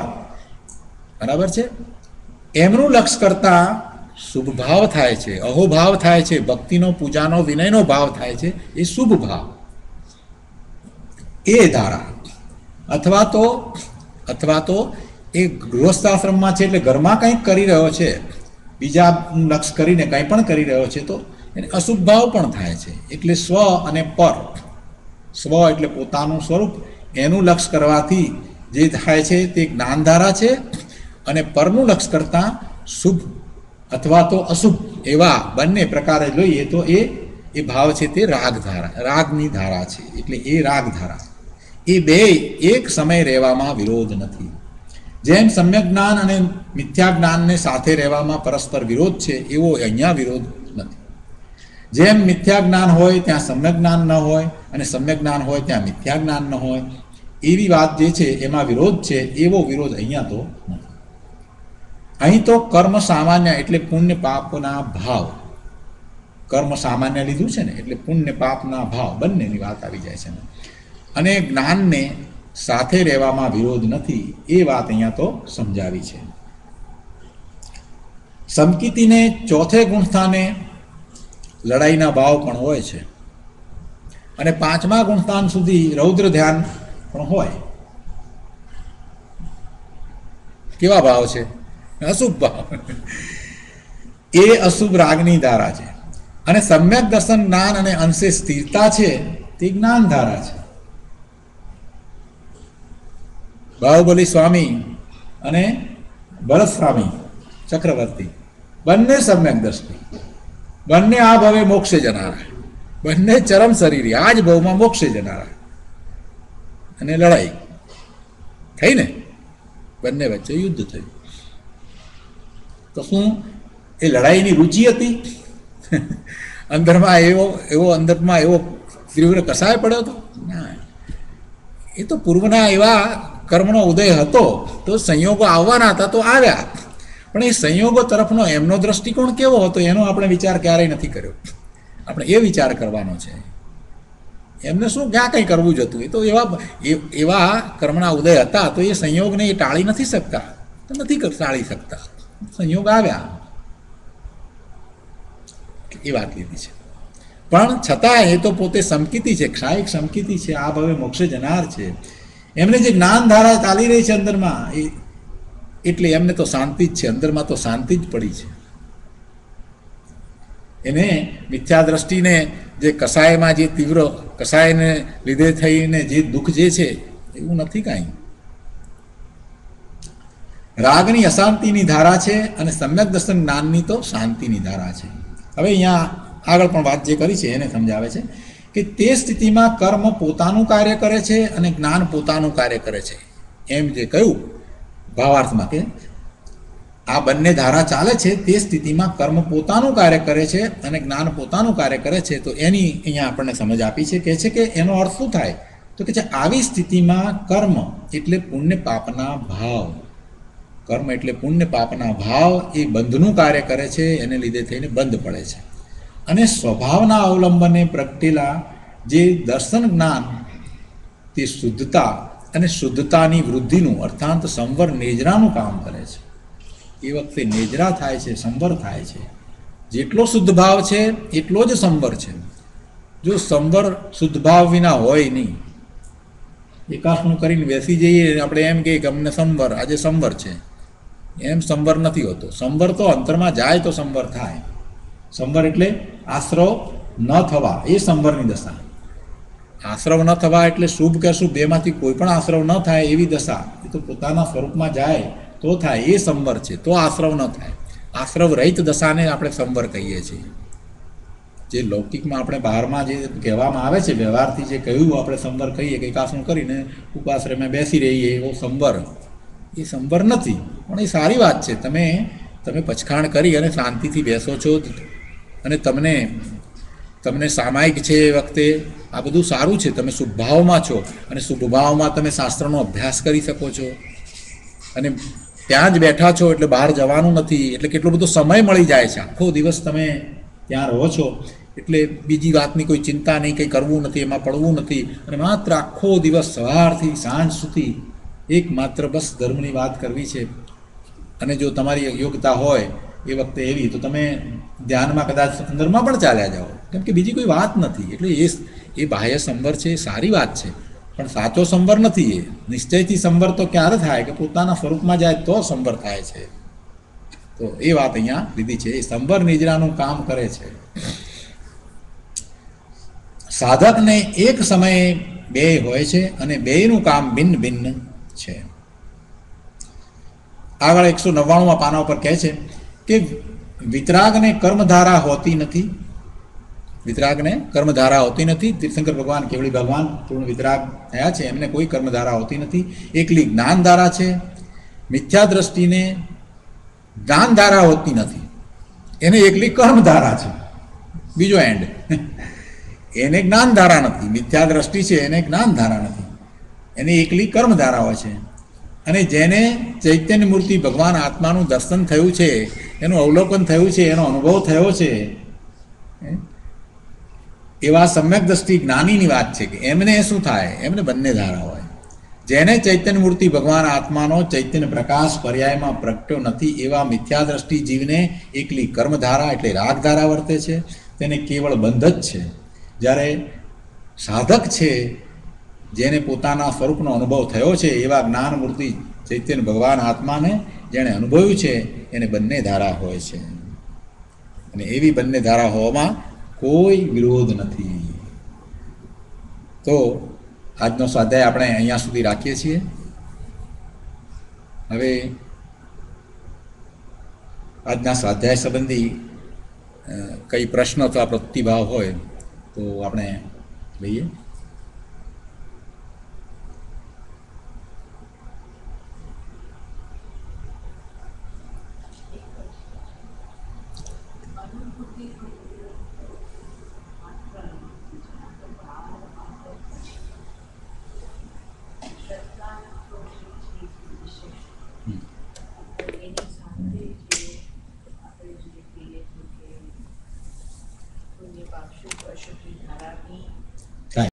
બરાબર છે? એમનું લક્ષ્ય કરતા શુભ ભાવ થાય છે, અહોભાવ થાય છે, ભક્તિનો, પૂજાનો, વિનયનો ભાવ થાય છે, એ શુભ ભાવ, એ ધારા. અથવા તો એ ગૃહસ્થાશ્રમમાં છે એટલે ઘરમાં કંઈક કરી રહ્યો છે, બીજા લક્ષ્ય કરીને કંઈ પણ કરી રહ્યો છે, તો એને અશુભ ભાવ પણ થાય છે. એટલે સ્વ અને પર, સ્વ એટલે પોતાનું સ્વરૂપ, એનું લક્ષ્ય કરવાથી જે થાય છે તે જ્ઞાનધારા છે, અને પરનું લક્ષ્ય કરતાં શુભ અથવા તો અશુભ એવા બંને પ્રકારે જોઈએ તો એ ભાવ છે તે રાગધારા, રાગની ધારા છે. એટલે એ રાગધારા, એ બે એક સમય રહેવામાં વિરોધ નથી. જેમ સમ્યક જ્ઞાન અને મિથ્યા જ્ઞાનને સાથે રહેવામાં પરસ્પર વિરોધ છે, એવો અહીંયા વિરોધ નથી. જેમ મિથ્યા જ્ઞાન હોય ત્યાં સમ્યક જ્ઞાન ન હોય, અને સમ્યક જ્ઞાન હોય ત્યાં મિથ્યા જ્ઞાન ન હોય, એવી વાત જે છે એમાં વિરોધ છે, એવો વિરોધ અહીંયા તો નથી. અહીં તો કર્મ સામાન્ય એટલે પુણ્ય પાપના ભાવ, કર્મ સામાન્ય લીધું છે ને, એટલે પુણ્ય પાપના ભાવ બંનેની વાત આવી જાય છે. અને જ્ઞાનને સાથે રહેવામાં વિરોધ નથી, એ વાત અહીંયા તો સમજાવી છે. સમકીતીને ચોથે ગુણસ્થાને લડાઈના ભાવ પણ હોય છે, અને પાંચમા ગુણસ્થાન સુધી રૌદ્ર ધ્યાન પણ હોય. કેવા ભાવ છે? અશુભ ભાવ. એ અશુભ રાગની ધારા છે. અને સમ્યક દર્શન, જ્ઞાન અને અંશે સ્થિરતા છે તે જ્ઞાન ધારા છે. બાહુબલી સ્વામી અને ભરત સ્વામી ચક્રવર્તી બંને સમ્યક દ્રષ્ટિ, બંને આ ભવે મોક્ષે જનારા, બંને ચરમ શરીરી, આ જ ભવમાં મોક્ષે જનારા. અને લડાઈ થઈ ને, બંને વચ્ચે યુદ્ધ થયું. તો શું એ લડાઈની રુચિ હતી? અંદરમાં અંદરમાં એવો તીવ્ર કસાય પડ્યો હતો? ના, એ તો પૂર્વના એવા કર્મનો ઉદય હતો, તો સંયોગો આવવાના હતા તો આવ્યા, પણ એ સંયોગો તરફનો એમનો દ્રષ્ટિકોણ કેવો હતો એનો આપણે વિચાર ક્યારેય નથી કર્યો. આપણે એ વિચાર કરવાનો છે એમને શું ક્યાં કંઈ કરવું જ હતું, એ તો એવા કર્મના ઉદય હતા, તો એ સંયોગને એ ટાળી નથી શકતા, તો નથી ટાળી શકતા, સંયોગ આવ્યા, એ વાત લીધી છે. પણ છતાં એ તો પોતે સમકીતી છે, ક્ષાયિક સમકીતી છે, આ ભવે મોક્ષે જનાર છે. એમને જે જ્ઞાન ધારા ચાલી રહી છે અંદરમાં, એટલે એમને તો શાંતિ જ છે, અંદરમાં તો શાંતિ જ પડી છે. એને મિથ્યા દ્રષ્ટિને જે કસાયમાં જે તીવ્ર કસાયને લીધે થઈને જે દુઃખ જે છે એવું નથી કાંઈ. રાગની અશાંતિની ધારા છે અને સમ્યક દર્શન જ્ઞાનની તો શાંતિની ધારા છે. હવે અહીંયા આગળ પણ વાત જે કરી છે એને સમજાવે છે કે તે સ્થિતિમાં કર્મ પોતાનું કાર્ય કરે છે અને જ્ઞાન પોતાનું કાર્ય કરે છે. એમ જે કહ્યું ભાવાર્થમાં કે આ બંને ધારા ચાલે છે, તે સ્થિતિમાં કર્મ પોતાનું કાર્ય કરે છે અને જ્ઞાન પોતાનું કાર્ય કરે છે. તો એની અહીંયા આપણને સમજ આપી છે, કહે છે કે એનો અર્થ શું થાય, તો કે છે આવી સ્થિતિમાં કર્મ એટલે પુણ્ય પાપના ભાવ, કર્મ એટલે પુણ્ય પાપના ભાવ એ બંધનું કાર્ય કરે છે, એને લીધે થઈને બંધ પડે છે. અને સ્વભાવના અવલંબને પ્રગટેલા જે દર્શન જ્ઞાન તે શુદ્ધતા અને શુદ્ધતાની વૃદ્ધિનું અર્થાંત સંવર નેજરાનું કામ કરે છે. એ વખતે નેજરા થાય છે, સંવર થાય છે. જેટલો શુદ્ધ ભાવ છે એટલો જ સંવર છે. જો સંવર શુદ્ધ ભાવ વિના હોય નહીં, એકાસનું કરીને બેસી જઈએ આપણે એમ કે અમને સંવર, આજે સંવર છે, એમ સંવર નથી હોતો. સંવર તો અંતરમાં જાય તો સંવર થાય. સંવર એટલે આશ્રવ ન થવા, એ સંવરની દશા. આશ્રવ ન થવા એટલે શુભ કે અશુભ બેમાંથી કોઈ પણ આશ્રવ ન થાય એવી દશા, એ તો પોતાના સ્વરૂપમાં જાય તો થાય, એ સંવર છે. તો આશ્રવ ન થાય, આશ્રવ રહિત દશાને આપણે સંવર કહીએ છીએ. જે લૌકિકમાં આપણે બહારમાં જે કહેવામાં આવે છે, વ્યવહારથી જે કહ્યું આપણે સંવર કહીએ કે એકાસનું કરીને ઉપાશ્રયમાં બેસી રહીએ એવો સંવર, એ સંવર નથી. પણ એ સારી વાત છે. તમે પચખાણ કરી અને શાંતિથી બેસો છો અને તમને સામાયિક છે એ વખતે આ બધું સારું છે. તમે શુભભાવમાં છો અને શુભભાવમાં તમે શાસ્ત્રનો અભ્યાસ કરી શકો છો અને ત્યાં જ બેઠા છો એટલે બહાર જવાનું નથી, એટલે કેટલો બધો સમય મળી જાય છે. આખો દિવસ તમે ત્યાં રહો છો એટલે બીજી વાતની કોઈ ચિંતા નહીં, કંઈ કરવું નથી, એમાં પડવું નથી, અને માત્ર આખો દિવસ સવારથી સાંજ સુધી એકમાત્ર બસ ધર્મની વાત કરવી છે. અને જો તમારી યોગ્યતા હોય એ વખતે એવી, તો તમે ધ્યાનમાં કદાચ અંદરમાં પણ ચાલ્યા જાઓ, કેમ કે બીજી કોઈ વાત નથી. એટલે એ બાહ્ય સંવર છે, એ સારી વાત છે, પણ સાચો સંવર નથી. એ નિશ્ચયથી સંવર તો ક્યારે થાય કે પોતાના સ્વરૂપમાં જાય તો સંવર થાય છે. તો એ વાત અહીંયા લીધી છે. એ સંવર નિજરાનું કામ કરે છે. સાધકને એક સમયે બે હોય છે અને બેયનું કામ ભિન્ન ભિન્ન છે. આગળ 199 પાના ઉપર કહે છે કે વિતરાગને કર્મધારા હોતી નથી. વિતરાગને કર્મધારા હોતી નથી. તીર્થંકર ભગવાન, કેવળી ભગવાન પૂર્ણ વિતરાગ થયા છે, એમને કોઈ કર્મધારા હોતી નથી. એકલી જ્ઞાનધારા છે. મિથ્યા દ્રષ્ટિને જ્ઞાનધારા હોતી નથી, એને એકલી કર્મધારા છે. બીજો એન્ડ, એને જ્ઞાનધારા નથી. મિથ્યા દ્રષ્ટિ છે, એને જ્ઞાનધારા નથી, એને એકલી કર્મધારા હોય છે. અને જેને ચૈતન્ય મૂર્તિ ભગવાન આત્માનું દર્શન થયું છે, એનું અવલોકન થયું છે, એનો અનુભવ થયો છે, એવા સમ્યક દ્રષ્ટિ જ્ઞાનીની વાત છે કે એમને શું થાય, એમને બંને ધારા હોય. જેને ચૈતન્ય મૂર્તિ ભગવાન આત્માનો ચૈતન્ય પ્રકાશ પર્યાયમાં પ્રગટ્યો નથી, એવા મિથ્યા દ્રષ્ટિ જીવને એકલી કર્મધારા એટલે રાગધારા વર્તે છે, તેને કેવળ બંધ જ છે. જ્યારે સાધક છે, જેને પોતાના સ્વરૂપનો અનુભવ થયો છે, એવા જ્ઞાન મૂર્તિ ચૈતન્ય ભગવાન આત્માને જેણે અનુભવ્યું છે, એને બંને ધારા હોય છે. અને એવી બંને ધારા હોવામાં કોઈ વિરોધ નથી. તો આજનો સ્વાધ્યાય આપણે અહીંયા સુધી રાખીએ છીએ. હવે આજના સ્વાધ્યાય સંબંધી કઈ પ્રશ્ન અથવા પ્રતિભાવ હોય તો આપણે લઈએ.